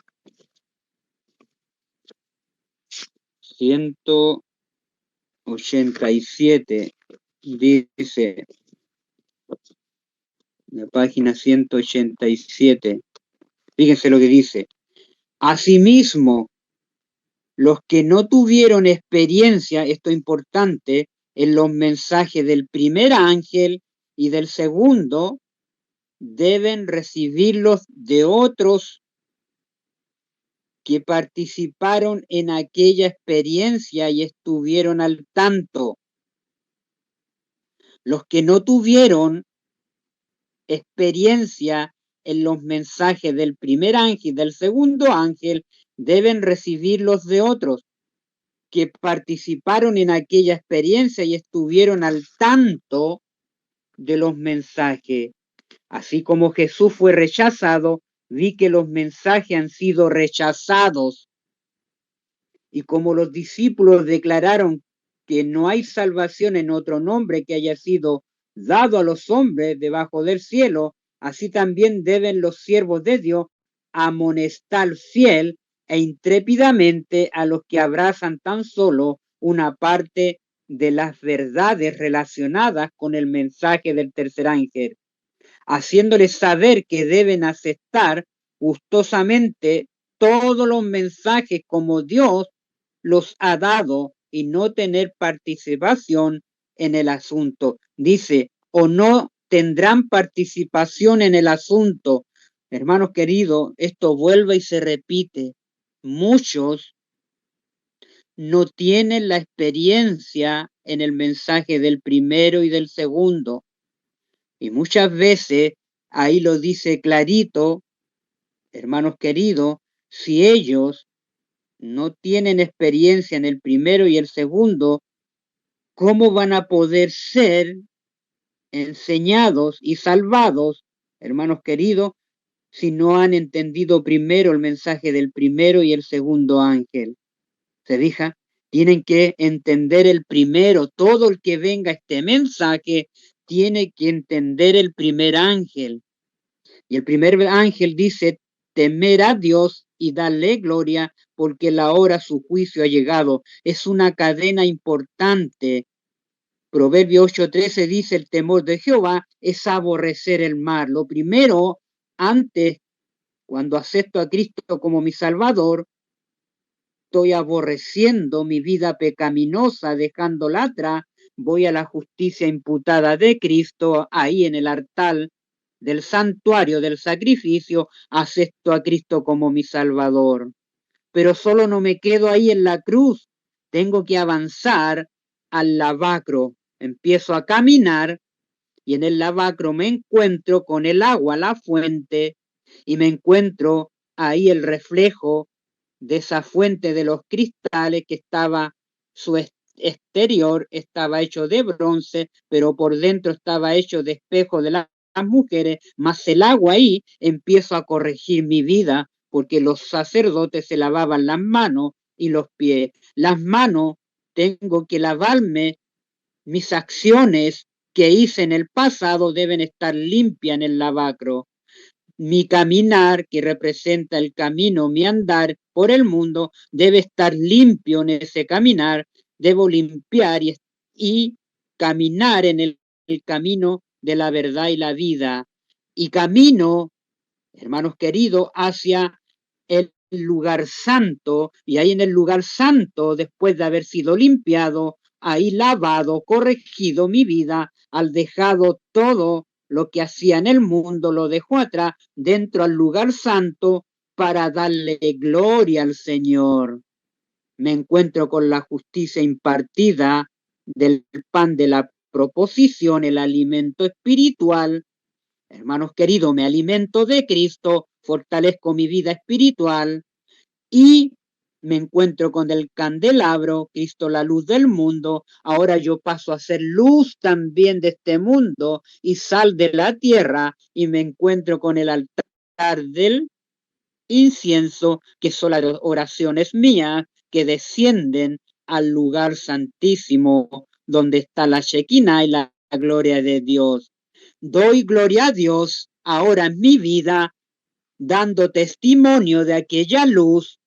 S1: 187, dice, la página 187, fíjense lo que dice. Asimismo, los que no tuvieron experiencia, esto es importante, en los mensajes del primer ángel y del segundo, deben recibirlos de otros que participaron en aquella experiencia y estuvieron al tanto. Los que no tuvieron experiencia en los mensajes del primer ángel y del segundo ángel deben recibirlos de otros que participaron en aquella experiencia y estuvieron al tanto de los mensajes. Así como Jesús fue rechazado, vi que los mensajes han sido rechazados. Y como los discípulos declararon que no hay salvación en otro nombre que haya sido dado a los hombres debajo del cielo, así también deben los siervos de Dios amonestar fiel e intrépidamente a los que abrazan tan solo una parte de las verdades relacionadas con el mensaje del tercer ángel, haciéndoles saber que deben aceptar gustosamente todos los mensajes como Dios los ha dado y no tener participación en el asunto. Dice, o no tendrán participación en el asunto. Hermanos queridos, esto vuelve y se repite. Muchos no tienen la experiencia en el mensaje del primero y del segundo. Y muchas veces, ahí lo dice clarito, hermanos queridos, si ellos no tienen experiencia en el primero y el segundo, ¿cómo van a poder ser enseñados y salvados, hermanos queridos, si no han entendido primero el mensaje del primero y el segundo ángel? ¿Se fija? Tienen que entender el primero. Todo el que venga a este mensaje tiene que entender el primer ángel. Y el primer ángel dice, temer a Dios y darle gloria, porque la hora su juicio ha llegado. Es una cadena importante. Proverbio 8:13 dice, el temor de Jehová es aborrecer el mal. Lo primero, antes, cuando acepto a Cristo como mi Salvador, estoy aborreciendo mi vida pecaminosa, dejándola atrás, voy a la justicia imputada de Cristo, ahí en el altar del santuario del sacrificio, acepto a Cristo como mi Salvador. Pero solo no me quedo ahí en la cruz, tengo que avanzar al lavacro. Empiezo a caminar y en el lavacro me encuentro con el agua, la fuente, y me encuentro ahí el reflejo de esa fuente de los cristales que estaba, su exterior estaba hecho de bronce, pero por dentro estaba hecho de espejo de las mujeres, más el agua ahí empiezo a corregir mi vida, porque los sacerdotes se lavaban las manos y los pies. Las manos tengo que lavarme, mis acciones que hice en el pasado deben estar limpias en el lavacro. Mi caminar, que representa el camino, mi andar por el mundo, debe estar limpio en ese caminar. Debo limpiar y caminar en el camino de la verdad y la vida. Y camino, hermanos queridos, hacia el lugar santo, y ahí en el lugar santo, después de haber sido limpiado, ahí lavado, corregido mi vida, al dejado todo lo que hacía en el mundo, lo dejó atrás, dentro al lugar santo, para darle gloria al Señor. Me encuentro con la justicia impartida del pan de la proposición, el alimento espiritual. Hermanos queridos, me alimento de Cristo, fortalezco mi vida espiritual y me encuentro con el candelabro, Cristo la luz del mundo. Ahora yo paso a ser luz también de este mundo y sal de la tierra, y me encuentro con el altar del incienso, que son las oraciones mías que descienden al lugar santísimo donde está la Shekinah y la gloria de Dios. Doy gloria a Dios ahora en mi vida, dando testimonio de aquella luz,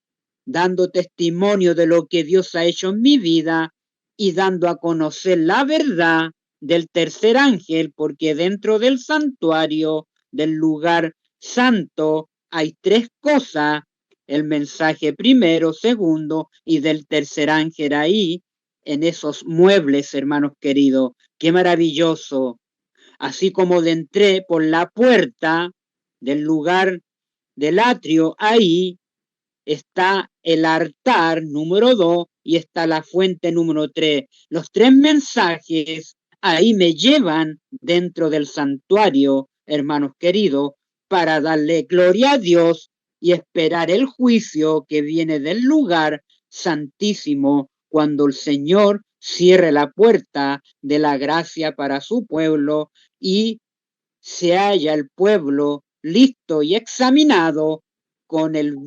S1: dando testimonio de lo que Dios ha hecho en mi vida y dando a conocer la verdad del tercer ángel, porque dentro del santuario, del lugar santo, hay tres cosas: el mensaje primero, segundo y del tercer ángel ahí, en esos muebles, hermanos queridos. Qué maravilloso. Así como entré por la puerta del lugar del atrio, ahí está el altar número 2 y está la fuente número 3. Los tres mensajes ahí me llevan dentro del santuario, hermanos queridos, para darle gloria a Dios y esperar el juicio que viene del lugar santísimo, cuando el Señor cierre la puerta de la gracia para su pueblo y se halla el pueblo listo y examinado, con el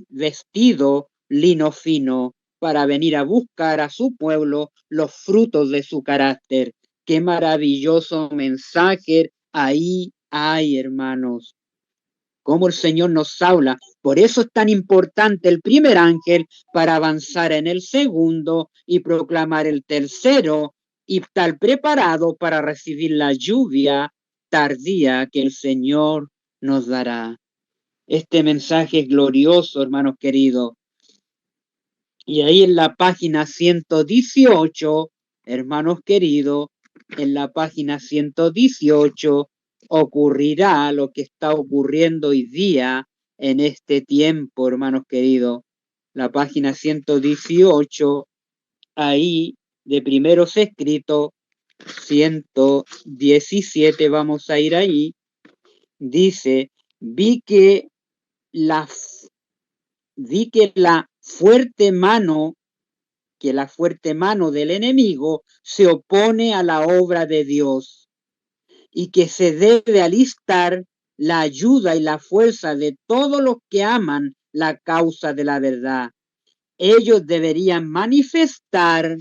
S1: vestido lino fino, para venir a buscar a su pueblo los frutos de su carácter. Qué maravilloso mensaje ahí hay, hermanos. Cómo el Señor nos habla. Por eso es tan importante el primer ángel, para avanzar en el segundo y proclamar el tercero, y estar preparado para recibir la lluvia tardía que el Señor nos dará. Este mensaje es glorioso, hermanos queridos. Y ahí en la página 118, hermanos queridos, en la página 118 ocurrirá lo que está ocurriendo hoy día en este tiempo, hermanos queridos. La página 118, ahí de primeros escritos, 117, vamos a ir ahí. Dice: vi que la fuerte mano del enemigo se opone a la obra de Dios, y que se debe alistar la ayuda y la fuerza de todos los que aman la causa de la verdad. Ellos deberían manifestar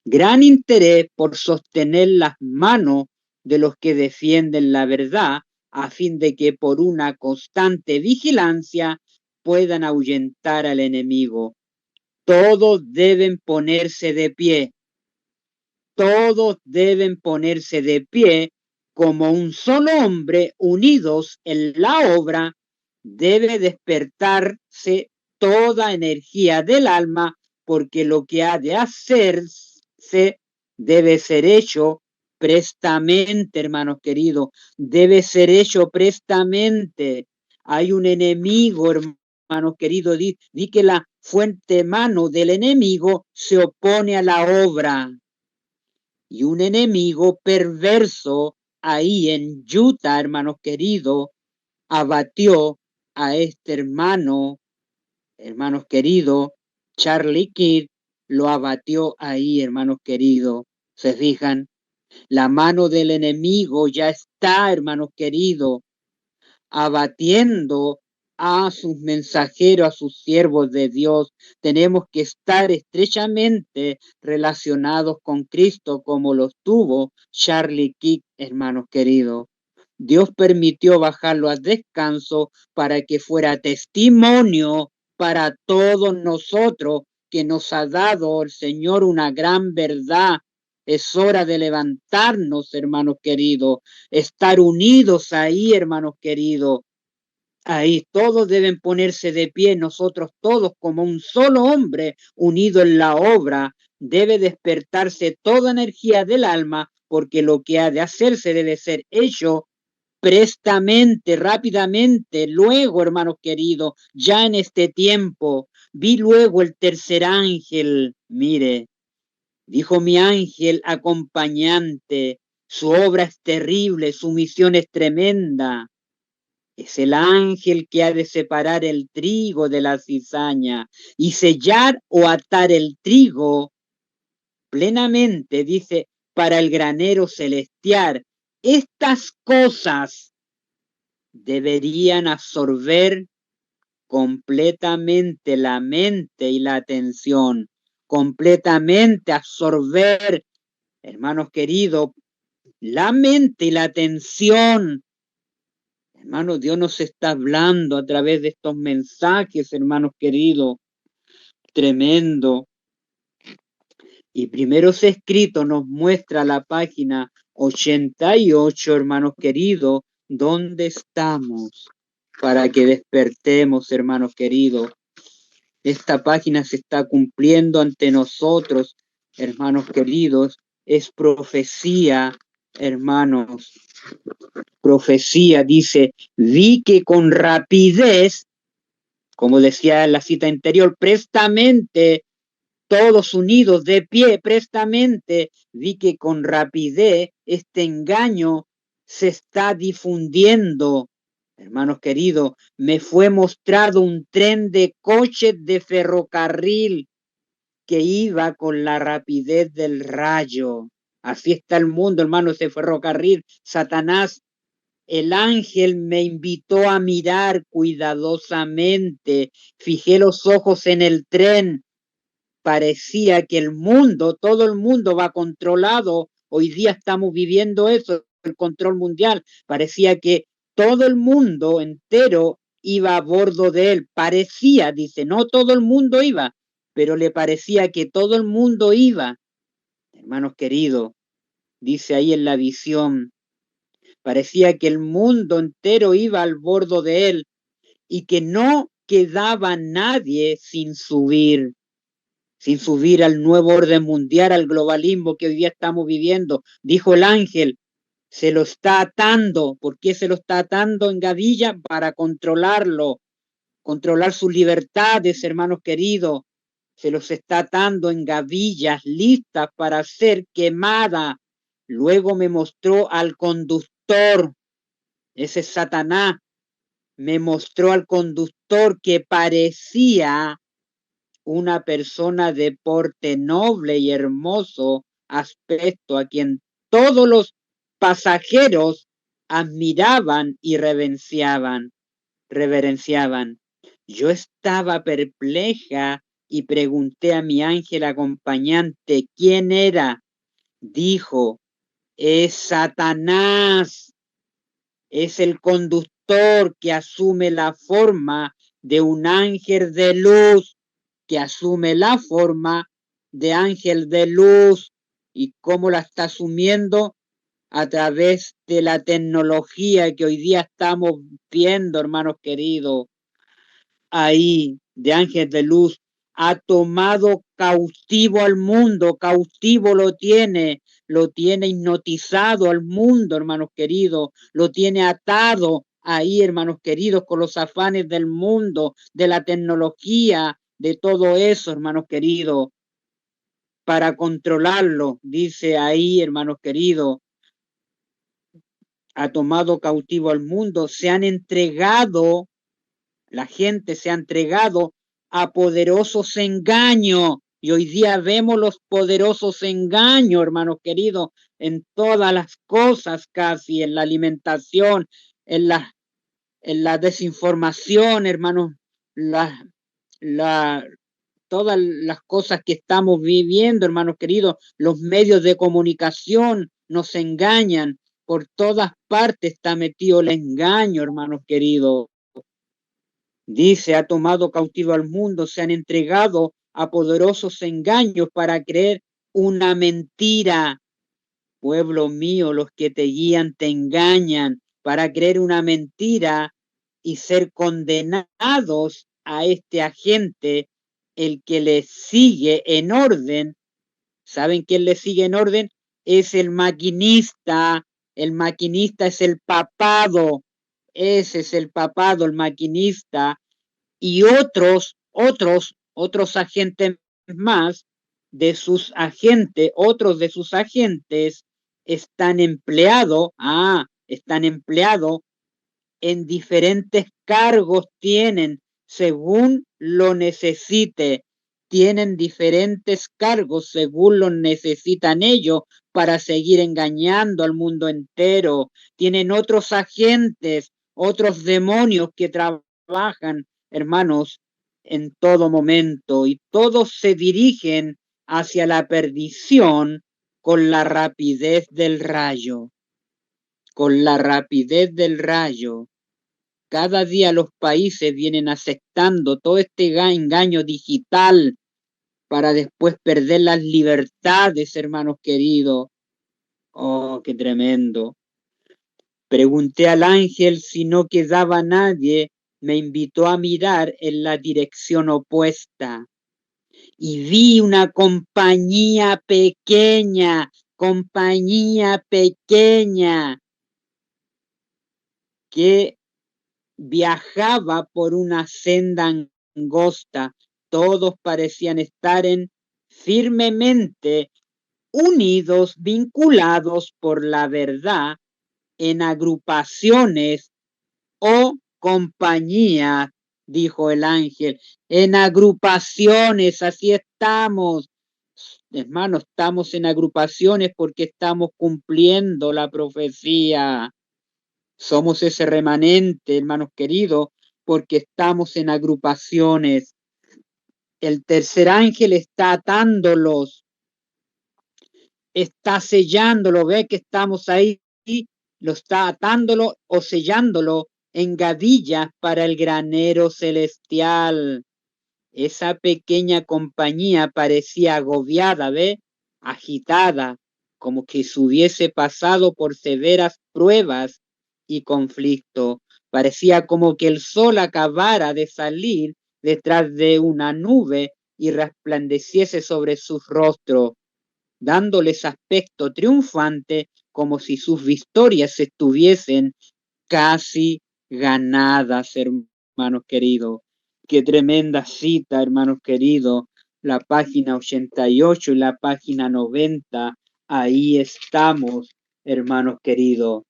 S1: gran interés por sostener las manos de los que defienden la verdad, a fin de que por una constante vigilancia puedan ahuyentar al enemigo. Todos deben ponerse de pie. Todos deben ponerse de pie como un solo hombre, unidos en la obra. Debe despertarse toda energía del alma, porque lo que ha de hacerse debe ser hecho prestamente, hermanos queridos. Debe ser hecho prestamente. Hay un enemigo, hermanos queridos. Di que la fuerte mano del enemigo se opone a la obra. Y un enemigo perverso ahí en Utah, hermanos queridos, abatió a este hermanos queridos, Charlie Kirk, lo abatió ahí, hermanos queridos. ¿Se fijan? La mano del enemigo ya está, hermanos queridos, abatiendo a sus mensajeros, a sus siervos de Dios. Tenemos que estar estrechamente relacionados con Cristo como lo tuvo Charlie Kirk, hermanos queridos. Dios permitió bajarlo a descanso para que fuera testimonio para todos nosotros, que nos ha dado el Señor una gran verdad. Es hora de levantarnos, hermanos queridos, estar unidos ahí, hermanos queridos. Ahí todos deben ponerse de pie, nosotros todos como un solo hombre unido en la obra. Debe despertarse toda energía del alma, porque lo que ha de hacerse debe ser hecho prestamente, rápidamente. Luego, hermanos queridos, ya en este tiempo, vi luego el tercer ángel. Mire, dijo mi ángel acompañante, su obra es terrible, su misión es tremenda. Es el ángel que ha de separar el trigo de la cizaña y sellar o atar el trigo plenamente, dice, para el granero celestial. Estas cosas deberían absorber completamente la mente y la atención, completamente absorber, hermanos queridos, la mente y la atención. Hermanos, Dios nos está hablando a través de estos mensajes, hermanos queridos, tremendo. Y Primeros Escritos nos muestra la página 88, hermanos queridos, donde estamos, para que despertemos, hermanos queridos. Esta página se está cumpliendo ante nosotros, hermanos queridos. Es profecía, hermanos. Profecía, dice, vi que con rapidez, como decía en la cita anterior, prestamente, todos unidos de pie, prestamente, vi que con rapidez este engaño se está difundiendo. Hermanos queridos, me fue mostrado un tren de coches de ferrocarril que iba con la rapidez del rayo. Así está el mundo, hermanos, ese ferrocarril. Satanás, el ángel me invitó a mirar cuidadosamente. Fijé los ojos en el tren. Parecía que el mundo, todo el mundo va controlado. Hoy día estamos viviendo eso, el control mundial. Parecía que todo el mundo entero iba a bordo de él. Parecía, dice, no todo el mundo iba, pero le parecía que todo el mundo iba. Hermanos queridos, dice ahí en la visión, parecía que el mundo entero iba al bordo de él y que no quedaba nadie sin subir al nuevo orden mundial, al globalismo que hoy día estamos viviendo. Dijo el ángel, se lo está atando. ¿Por qué se lo está atando en gavilla? Para controlarlo, controlar sus libertades, hermanos queridos. Se los está atando en gavillas listas para ser quemada. Luego me mostró al conductor, ese es Satanás, me mostró al conductor que parecía una persona de porte noble y hermoso aspecto, a quien todos los pasajeros admiraban y reverenciaban. Yo estaba perpleja y pregunté a mi ángel acompañante quién era. Dijo, es Satanás, es el conductor que asume la forma de un ángel de luz, que asume la forma de ángel de luz. ¿Y cómo la está asumiendo? A través de la tecnología que hoy día estamos viendo, hermanos queridos. Ahí, de ángel de luz, ha tomado cautivo al mundo, cautivo lo tiene hipnotizado al mundo, hermanos queridos, lo tiene atado ahí, hermanos queridos, con los afanes del mundo, de la tecnología, de todo eso, hermanos queridos, para controlarlo, dice ahí, hermanos queridos, ha tomado cautivo al mundo, se han entregado, la gente se ha entregado a poderosos engaños. Y hoy día vemos los poderosos engaños, hermanos queridos, en todas las cosas casi, en la alimentación, en las la desinformación, hermanos, todas las cosas que estamos viviendo, hermanos queridos, los medios de comunicación nos engañan, por todas partes está metido el engaño, hermanos queridos. Dice, ha tomado cautivo al mundo, se han entregado a poderosos engaños para creer una mentira. Pueblo mío, los que te guían te engañan para creer una mentira y ser condenados a este agente, el que le sigue en orden. ¿Saben quién le sigue en orden? Es el maquinista. El maquinista es el papado. Ese es el papado, el maquinista. Y otros agentes más de sus agentes, otros de sus agentes están empleados en diferentes cargos, tienen, según lo necesite, tienen diferentes cargos según lo necesitan ellos para seguir engañando al mundo entero. Tienen otros agentes, otros demonios que trabajan, hermanos, en todo momento, y todos se dirigen hacia la perdición con la rapidez del rayo. Con la rapidez del rayo. Cada día los países vienen aceptando todo este engaño digital para después perder las libertades, hermanos queridos. Oh, qué tremendo. Pregunté al ángel si no quedaba nadie, me invitó a mirar en la dirección opuesta y vi una compañía pequeña que viajaba por una senda angosta. Todos parecían estar firmemente unidos, vinculados por la verdad, en agrupaciones o compañías, dijo el ángel. En agrupaciones, así estamos. Hermanos, estamos en agrupaciones porque estamos cumpliendo la profecía. Somos ese remanente, hermanos queridos, porque estamos en agrupaciones. El tercer ángel está atándolos, está sellándolo, ve que estamos ahí, lo está atándolo o sellándolo en gavillas para el granero celestial. Esa pequeña compañía parecía agobiada, ve, agitada, como que se hubiese pasado por severas pruebas y conflicto. Parecía como que el sol acabara de salir detrás de una nube y resplandeciese sobre sus rostros, dándoles aspecto triunfante, como si sus victorias estuviesen casi ganadas, hermanos queridos. Qué tremenda cita, hermanos queridos. La página 88 y la página 90, ahí estamos, hermanos queridos.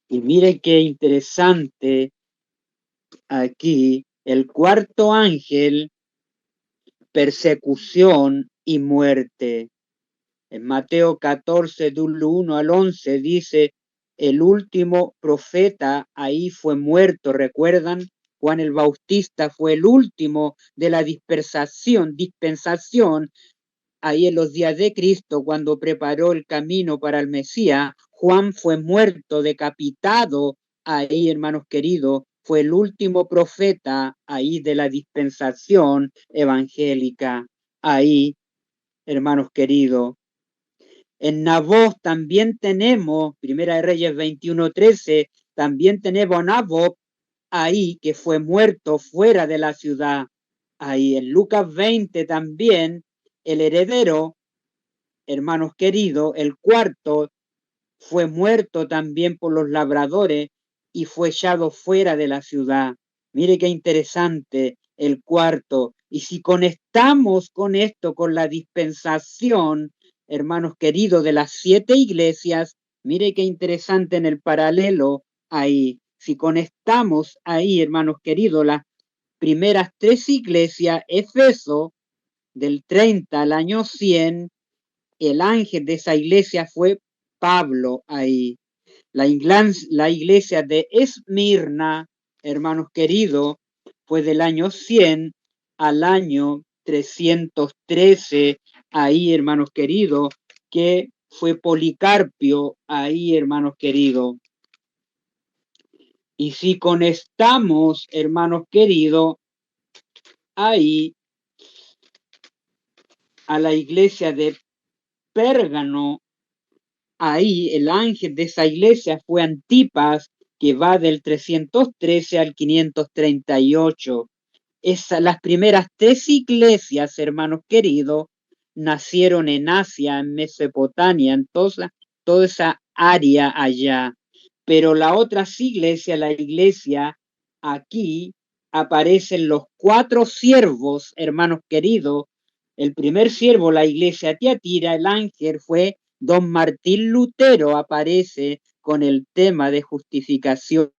S1: Y miren qué interesante aquí, el cuarto ángel, persecución y muerte. En Mateo 14, del 1 al 11, dice, el último profeta ahí fue muerto, ¿recuerdan? Juan el Bautista fue el último de la dispensación, ahí en los días de Cristo, cuando preparó el camino para el Mesías. Juan fue muerto, decapitado, ahí, hermanos queridos, fue el último profeta ahí de la dispensación evangélica, ahí, hermanos queridos. En Naboth también tenemos, Primera de Reyes 21:13, también tenemos a Naboth ahí que fue muerto fuera de la ciudad. Ahí en Lucas 20 también, el heredero, hermanos queridos, el cuarto, fue muerto también por los labradores y fue echado fuera de la ciudad. Mire qué interesante el cuarto. Y si conectamos con esto, con la dispensación, hermanos queridos, de las 7 iglesias, mire qué interesante en el paralelo ahí. Si conectamos ahí, hermanos queridos, las primeras 3 iglesias, Éfeso, del 30 al año 100, el ángel de esa iglesia fue Pablo ahí. La iglesia de Esmirna, hermanos queridos, fue del año 100 al año 313, ahí, hermanos queridos, que fue Policarpio, ahí, hermanos queridos. Y si conectamos, hermanos queridos, ahí a la iglesia de Pérgamo, ahí el ángel de esa iglesia fue Antipas, que va del 313 al 538. Las primeras 3 iglesias, hermanos queridos, nacieron en Asia, en Mesopotamia, en toda esa área allá. Pero la otra iglesia, la iglesia aquí, aparecen los 4 siervos, hermanos queridos. El primer siervo, la iglesia Tiatira, el ángel fue don Martín Lutero, aparece con el tema de justificación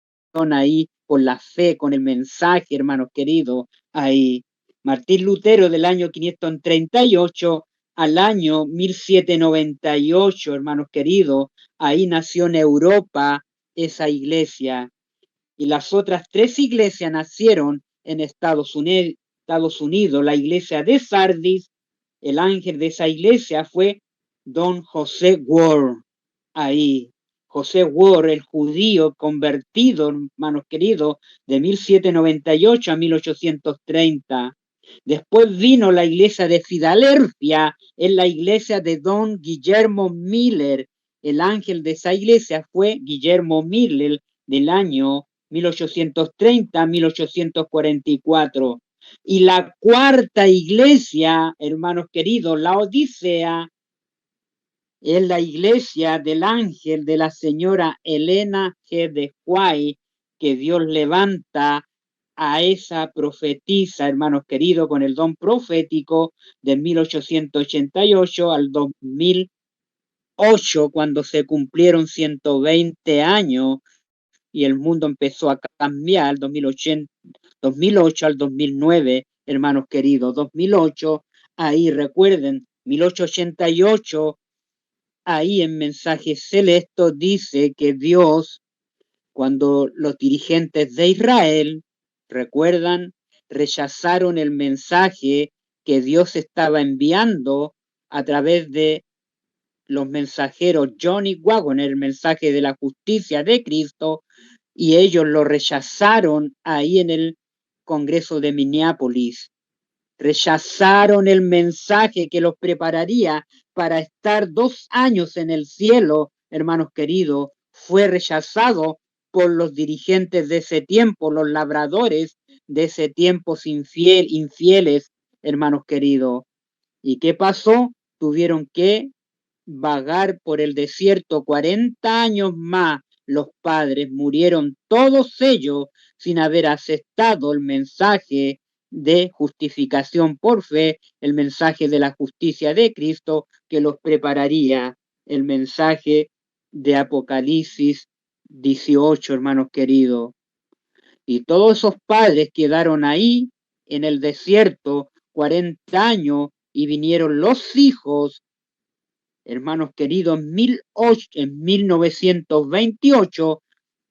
S1: ahí, con la fe, con el mensaje, hermanos queridos, ahí. Martín Lutero del año 538 al año 1798, hermanos queridos, ahí nació en Europa esa iglesia. Y las otras 3 iglesias nacieron en Estados Unidos. La iglesia de Sardis, el ángel de esa iglesia fue don José Ward, ahí. José Ward, el judío convertido, hermanos queridos, de 1798 a 1830. Después vino la iglesia de Filadelfia, en la iglesia de don Guillermo Miller. El ángel de esa iglesia fue Guillermo Miller del año 1830 a 1844. Y la cuarta iglesia, hermanos queridos, la Odisea, es la iglesia del ángel de la señora Elena G. de White, que Dios levanta a esa profetisa, hermanos queridos, con el don profético de 1888 al 2008, cuando se cumplieron 120 años y el mundo empezó a cambiar, 2008 al 2009, hermanos queridos, 2008, ahí recuerden, 1888, ahí en Mensajes Celestos dice que Dios, cuando los dirigentes de Israel, recuerdan, rechazaron el mensaje que Dios estaba enviando a través de los mensajeros John y Waggoner, el mensaje de la justicia de Cristo, y ellos lo rechazaron ahí en el Congreso de Minneapolis. Rechazaron el mensaje que los prepararía para estar 2 años en el cielo, hermanos queridos. Fue rechazado por los dirigentes de ese tiempo, los labradores de ese tiempo infieles, hermanos queridos. ¿Y qué pasó? Tuvieron que vagar por el desierto 40 años más. Los padres murieron todos ellos sin haber aceptado el mensaje de justificación por fe, el mensaje de la justicia de Cristo que los prepararía, el mensaje de Apocalipsis 18, hermanos queridos. Y todos esos padres quedaron ahí en el desierto 40 años y vinieron los hijos, hermanos queridos, en 1928,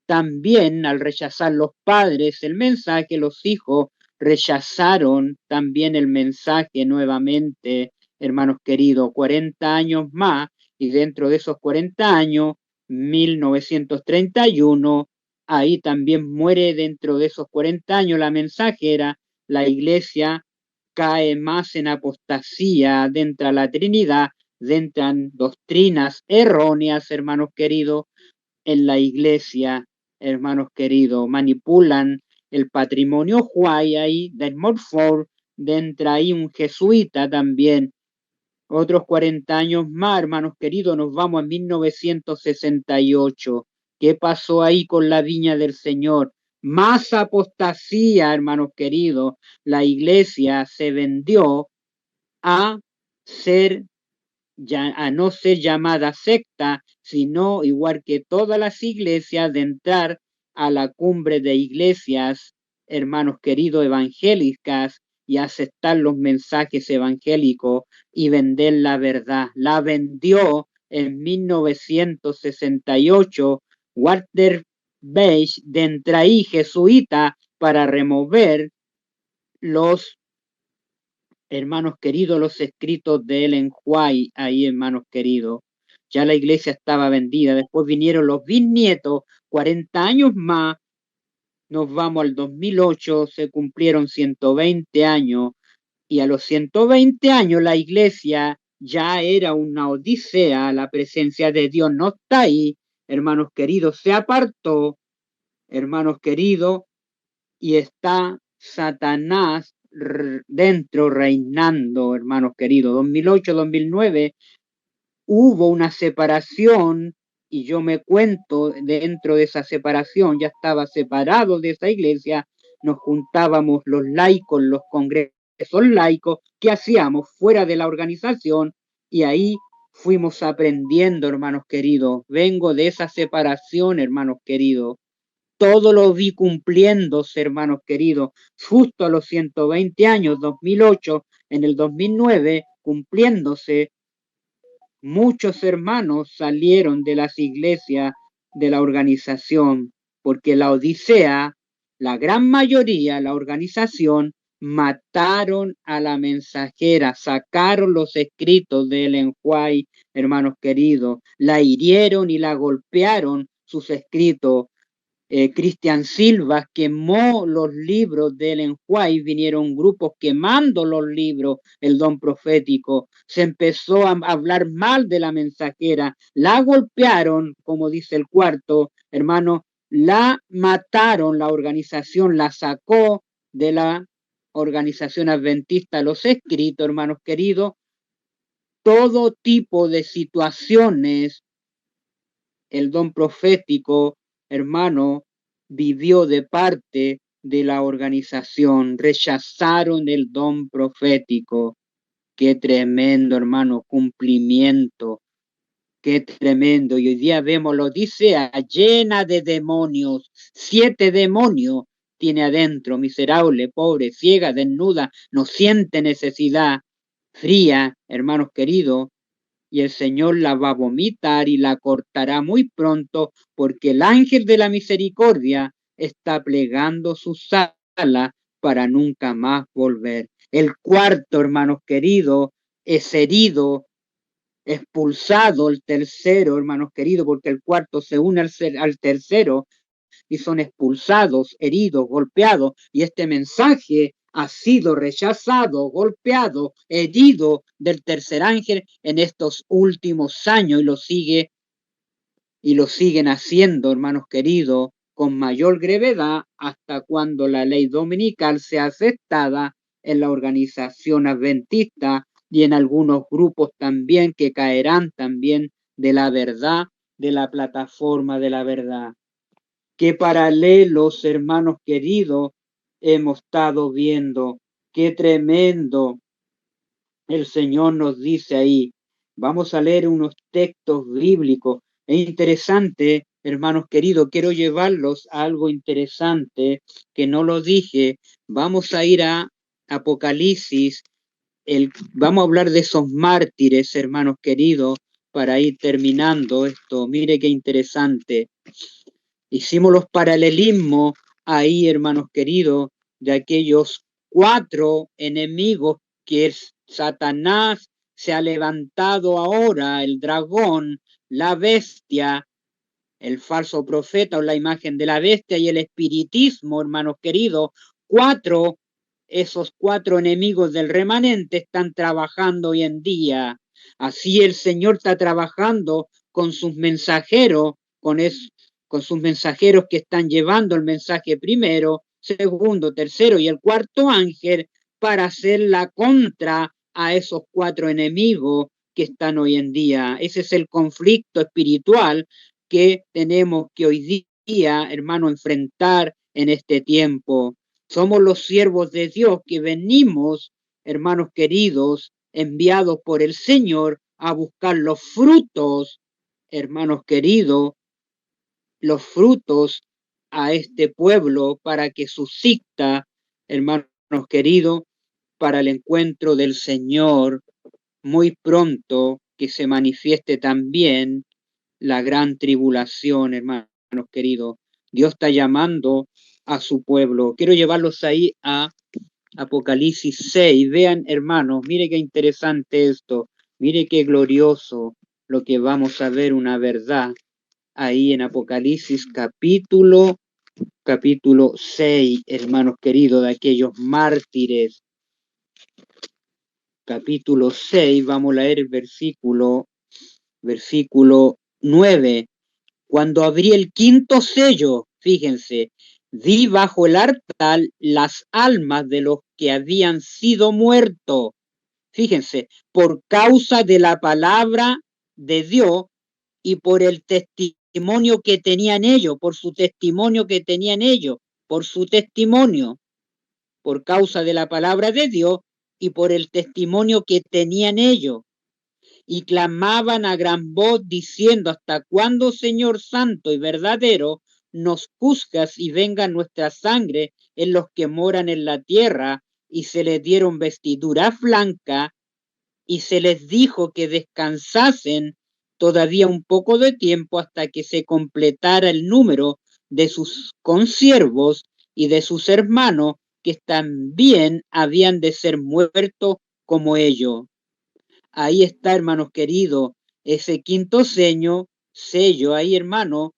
S1: también al rechazar los padres el mensaje, los hijos rechazaron también el mensaje nuevamente, hermanos queridos, 40 años más, y dentro de esos 40 años, 1931, ahí también muere dentro de esos 40 años la mensajera, la iglesia cae más en apostasía dentro de la Trinidad, entran doctrinas erróneas, hermanos queridos, en la iglesia, hermanos queridos, manipulan el patrimonio Huay ahí del Morford, entra ahí un jesuita también. Otros 40 años más, hermanos queridos, nos vamos a 1968. ¿Qué pasó ahí con la viña del Señor? Más apostasía, hermanos queridos. La iglesia se vendió a no ser llamada secta, sino igual que todas las iglesias, de entrar a la cumbre de iglesias, hermanos queridos, evangélicas, y aceptar los mensajes evangélicos y vender la verdad. La vendió en 1968 Walter Beige de Entraí, jesuita, para remover los, hermanos queridos, los escritos de Ellen White, ahí, hermanos queridos. Ya la iglesia estaba vendida. Después vinieron los bisnietos, 40 años más. Nos vamos al 2008, se cumplieron 120 años. Y a los 120 años la iglesia ya era una odisea. La presencia de Dios no está ahí. Hermanos queridos, se apartó. Hermanos queridos, y está Satanás dentro reinando, hermanos queridos. 2008, 2009 hubo una separación y yo me cuento dentro de esa separación, ya estaba separado de esa iglesia, nos juntábamos los laicos, los congresos laicos, ¿qué hacíamos fuera de la organización? Y ahí fuimos aprendiendo, hermanos queridos. Vengo de esa separación, hermanos queridos. Todo lo vi cumpliéndose, hermanos queridos, justo a los 120 años, 2008, en el 2009, cumpliéndose. Muchos hermanos salieron de las iglesias de la organización, porque la Odisea, la gran mayoría, la organización, mataron a la mensajera, sacaron los escritos de Ellen White, hermanos queridos, la hirieron y la golpearon sus escritos. Cristian Silva quemó los libros de Ellen White, vinieron grupos quemando los libros, el don profético, se empezó a hablar mal de la mensajera, la golpearon, como dice el cuarto, hermano, la mataron, la organización la sacó de la organización adventista, los escritos, hermanos queridos, todo tipo de situaciones, el don profético, hermano, vivió de parte de la organización, rechazaron el don profético. Qué tremendo, hermano, cumplimiento, qué tremendo. Y hoy día vemos la Odisea llena de demonios, 7 demonios tiene adentro, miserable, pobre, ciega, desnuda, no siente necesidad, fría, hermanos queridos, y el Señor la va a vomitar y la cortará muy pronto, porque el ángel de la misericordia está plegando sus alas para nunca más volver. El cuarto, hermanos queridos, es herido, expulsado. El tercero, hermanos queridos, porque el cuarto se une al tercero y son expulsados, heridos, golpeados, y este mensaje ha sido rechazado, golpeado, herido del tercer ángel en estos últimos años y lo siguen haciendo, hermanos queridos, con mayor gravedad hasta cuando la ley dominical sea aceptada en la organización adventista y en algunos grupos también que caerán también de la verdad, de la plataforma de la verdad. Qué paralelos, hermanos queridos, hemos estado viendo. Qué tremendo el Señor nos dice ahí. Vamos a leer unos textos bíblicos. Es interesante, hermanos queridos, quiero llevarlos a algo interesante que no lo dije. Vamos a ir a Apocalipsis. Vamos a hablar de esos mártires, hermanos queridos, para ir terminando esto. Mire qué interesante. Hicimos los paralelismos ahí, hermanos queridos, de aquellos 4 enemigos que Satanás se ha levantado ahora, el dragón, la bestia, el falso profeta o la imagen de la bestia y el espiritismo, hermanos queridos. Esos 4 enemigos del remanente están trabajando hoy en día. Así el Señor está trabajando con sus mensajeros, con sus mensajeros que están llevando el mensaje primero, segundo, tercero y el cuarto ángel para hacer la contra a esos 4 enemigos que están hoy en día. Ese es el conflicto espiritual que tenemos que hoy día, hermano, enfrentar en este tiempo. Somos los siervos de Dios que venimos, hermanos queridos, enviados por el Señor a buscar los frutos, hermanos queridos, los frutos a este pueblo para que suscita, hermanos queridos, para el encuentro del Señor muy pronto, que se manifieste también la gran tribulación, hermanos queridos. Dios está llamando a su pueblo. Quiero llevarlos ahí a Apocalipsis 6. Vean, hermanos, mire qué interesante esto. Mire qué glorioso lo que vamos a ver, una verdad ahí en Apocalipsis capítulo 6, hermanos queridos, de aquellos mártires. Capítulo 6, vamos a leer el versículo 9. Cuando abrí el quinto sello, fíjense, vi bajo el altar las almas de los que habían sido muertos. Fíjense, por causa de la palabra de Dios y por el testimonio que tenían ellos, por su testimonio que tenían ellos, por su testimonio, por causa de la palabra de Dios y por el testimonio que tenían ellos. Y clamaban a gran voz diciendo: ¿hasta cuándo, Señor santo y verdadero, nos juzgas y venga nuestra sangre en los que moran en la tierra? Y se les dieron vestiduras blancas y se les dijo que descansasen todavía un poco de tiempo hasta que se completara el número de sus consiervos y de sus hermanos, que también habían de ser muertos como ellos. Ahí está, hermanos queridos, ese quinto sello ahí, hermano.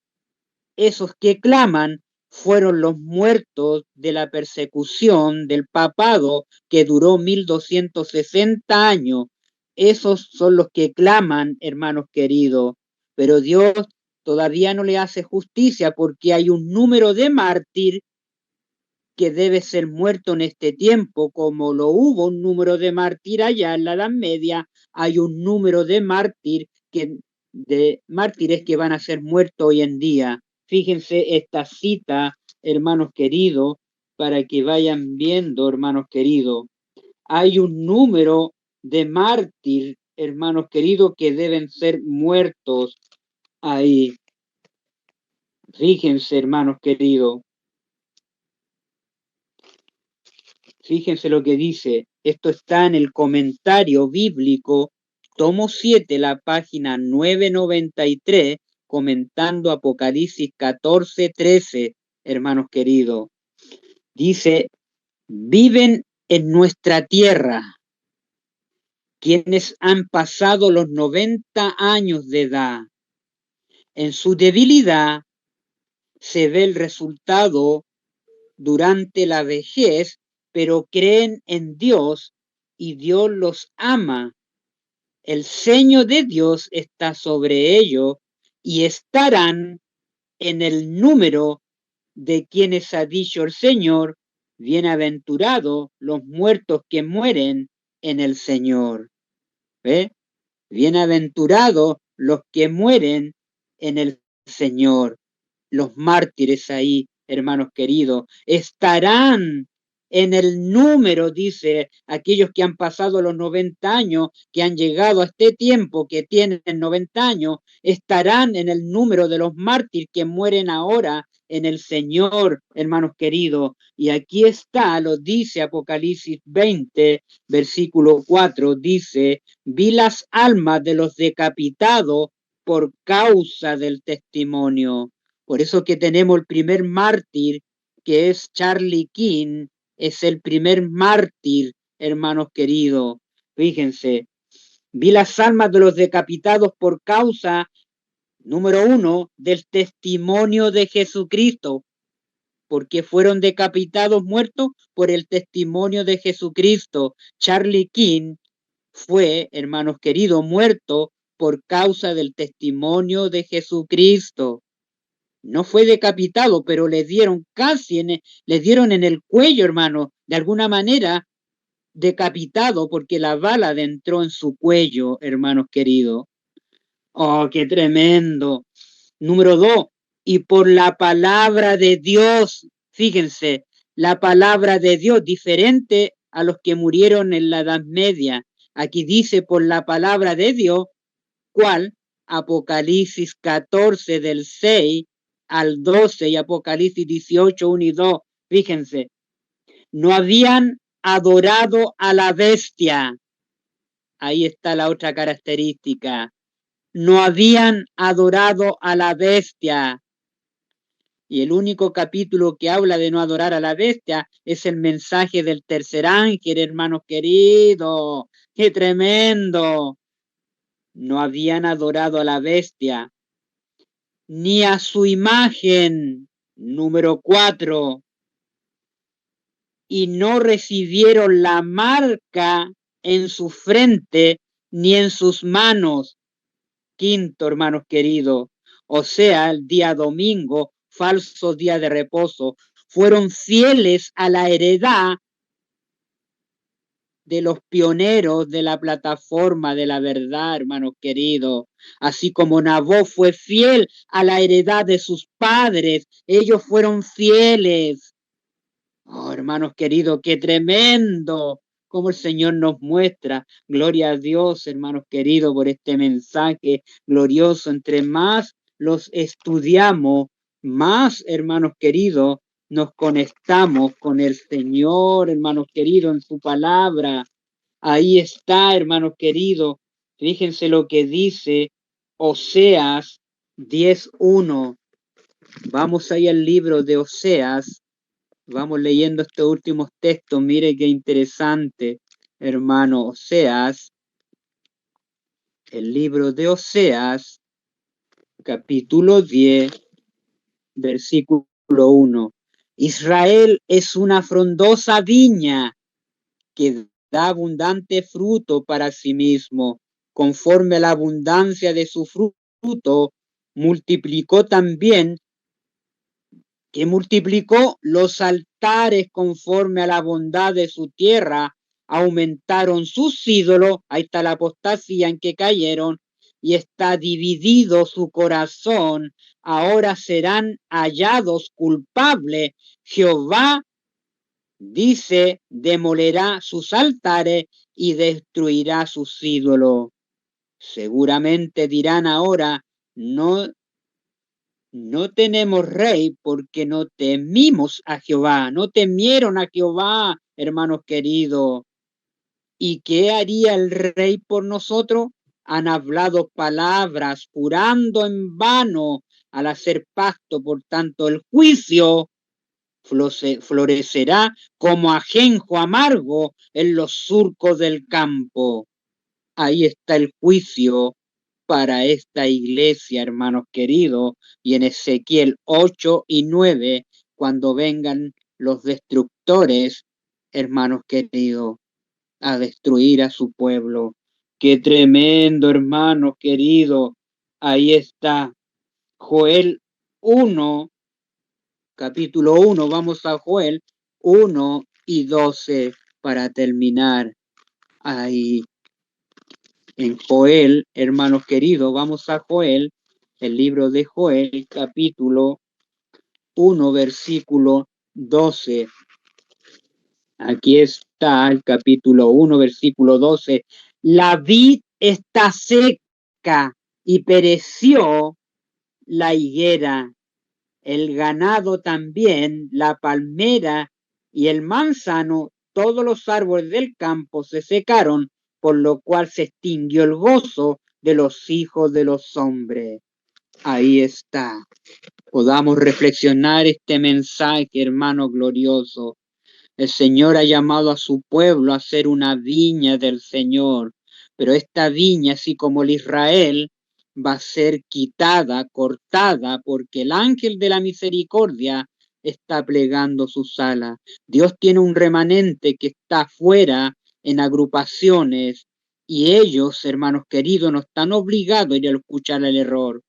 S1: Esos que claman fueron los muertos de la persecución del papado que duró 1260 años. Esos son los que claman, hermanos queridos. Pero Dios todavía no le hace justicia, porque hay un número de mártir que debe ser muerto en este tiempo, como lo hubo un número de mártir allá en la Edad Media. Hay un número de mártires que van a ser muertos hoy en día. Fíjense esta cita, hermanos queridos, para que vayan viendo, hermanos queridos. Hay un número de mártir, hermanos queridos, que deben ser muertos ahí. Fíjense, hermanos queridos. Fíjense lo que dice. Esto está en el comentario bíblico, tomo 7, la página 993, comentando Apocalipsis 14:13, hermanos queridos. Dice: viven en nuestra tierra quienes han pasado los 90 años de edad. En su debilidad se ve el resultado durante la vejez, pero creen en Dios y Dios los ama. El sello de Dios está sobre ellos y estarán en el número de quienes ha dicho el Señor: bienaventurados los muertos que mueren en el Señor. ¿Ve? Bienaventurados los que mueren en el Señor. Los mártires ahí, hermanos queridos, estarán en el número, dice, aquellos que han pasado los 90 años, que han llegado a este tiempo, que tienen 90 años, estarán en el número de los mártires que mueren ahora en el Señor, hermanos queridos. Y aquí está, lo dice Apocalipsis 20, versículo 4, dice: vi las almas de los decapitados por causa del testimonio. Por eso que tenemos el primer mártir, que es Charlie King, es el primer mártir, hermanos queridos. Fíjense, vi las almas de los decapitados por causa, número 1, del testimonio de Jesucristo, porque fueron decapitados, muertos por el testimonio de Jesucristo. Charlie King fue, hermanos queridos, muerto por causa del testimonio de Jesucristo. No fue decapitado, pero le dieron le dieron en el cuello, hermano, de alguna manera decapitado, porque la bala entró en su cuello, hermanos queridos. Oh, qué tremendo. Número 2, y por la palabra de Dios, fíjense, la palabra de Dios, diferente a los que murieron en la Edad Media. Aquí dice por la palabra de Dios, ¿cuál? Apocalipsis 14 del 6 al 12 y Apocalipsis 18, 1 y 2. Fíjense, no habían adorado a la bestia. Ahí está la otra característica. No habían adorado a la bestia, Y el único capítulo que habla de no adorar a la bestia es el mensaje del tercer ángel, hermanos queridos. ¡Qué tremendo! No habían adorado a la bestia, ni a su imagen. Número 4. Y no recibieron la marca en su frente ni en sus manos. Quinto, hermanos queridos, o sea, el día domingo, falso día de reposo, fueron fieles a la heredad de los pioneros de la plataforma de la verdad, hermanos queridos. Así como Nabot fue fiel a la heredad de sus padres, ellos fueron fieles. Oh, hermanos queridos, qué tremendo como el Señor nos muestra. Gloria a Dios, hermanos queridos, por este mensaje glorioso. Entre más los estudiamos, más, hermanos queridos, nos conectamos con el Señor, hermanos queridos, en su palabra. Ahí está, hermanos queridos. Fíjense lo que dice Oseas 10:1. Vamos ahí al libro de Oseas. Vamos leyendo estos últimos textos. Mire qué interesante, hermano. Oseas, el libro de Oseas, capítulo 10, versículo 1. Israel es una frondosa viña que da abundante fruto para sí mismo. Conforme a la abundancia de su fruto, multiplicó también que multiplicó los altares conforme a la bondad de su tierra, aumentaron sus ídolos, ahí está la apostasía en que cayeron, y está dividido su corazón, ahora serán hallados culpables. Jehová dice, demolerá sus altares y destruirá sus ídolos. Seguramente dirán ahora, no tenemos rey porque no temimos a Jehová, no temieron a Jehová, hermanos queridos. ¿Y qué haría el rey por nosotros? Han hablado palabras, jurando en vano al hacer pacto, por tanto el juicio florecerá como ajenjo amargo en los surcos del campo. Ahí está el juicio para esta iglesia, hermanos queridos, y en Ezequiel 8:9, cuando vengan los destructores, hermanos queridos, a destruir a su pueblo. Qué tremendo, hermanos queridos. Ahí está Joel 1, capítulo 1, vamos a Joel 1:12 para terminar. Ahí en Joel, hermanos queridos, vamos a Joel, el libro de Joel, capítulo 1, versículo 12. Aquí está el capítulo 1, versículo 12. La vid está seca y pereció la higuera, el ganado también, la palmera y el manzano, todos los árboles del campo se secaron, por lo cual se extinguió el gozo de los hijos de los hombres. Ahí está. Podamos reflexionar este mensaje, hermano glorioso. El Señor ha llamado a su pueblo a ser una viña del Señor, pero esta viña, así como el Israel, va a ser quitada, cortada, porque el ángel de la misericordia está plegando sus alas. Dios tiene un remanente que está afuera en agrupaciones y ellos, hermanos queridos, no están obligados a ir a escuchar el error.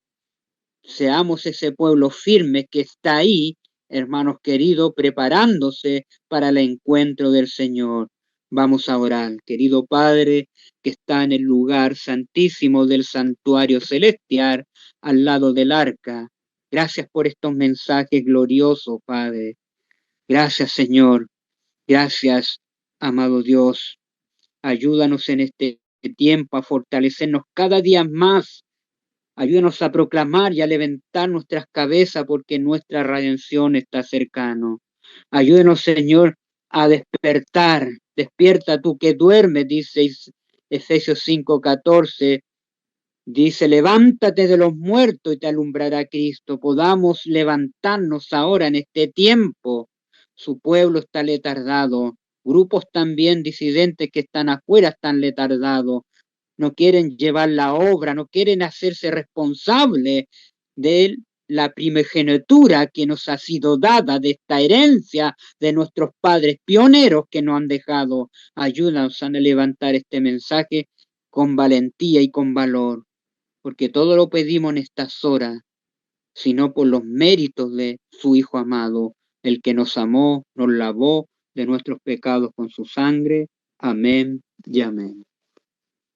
S1: Seamos ese pueblo firme que está ahí, hermanos queridos, preparándose para el encuentro del Señor. Vamos a orar, querido Padre, que está en el lugar santísimo del santuario celestial, al lado del arca. Gracias por estos mensajes gloriosos, Padre. Gracias, Señor. Gracias, amado Dios. Ayúdanos en este tiempo a fortalecernos cada día más. Ayúdanos a proclamar y a levantar nuestras cabezas porque nuestra redención está cercano. Ayúdanos, Señor, a despertar. Despierta tú que duermes, dice Efesios 5:14. Dice, levántate de los muertos y te alumbrará Cristo. Podamos levantarnos ahora en este tiempo. Su pueblo está letardado. Grupos también disidentes que están afuera están letardados. No quieren llevar la obra, no quieren hacerse responsables de la primogenitura que nos ha sido dada, de esta herencia de nuestros padres pioneros que nos han dejado. Ayúdanos a levantar este mensaje con valentía y con valor, porque todo lo pedimos en estas horas, sino por los méritos de su Hijo amado, el que nos amó, nos lavó de nuestros pecados con su sangre. Amén y amén.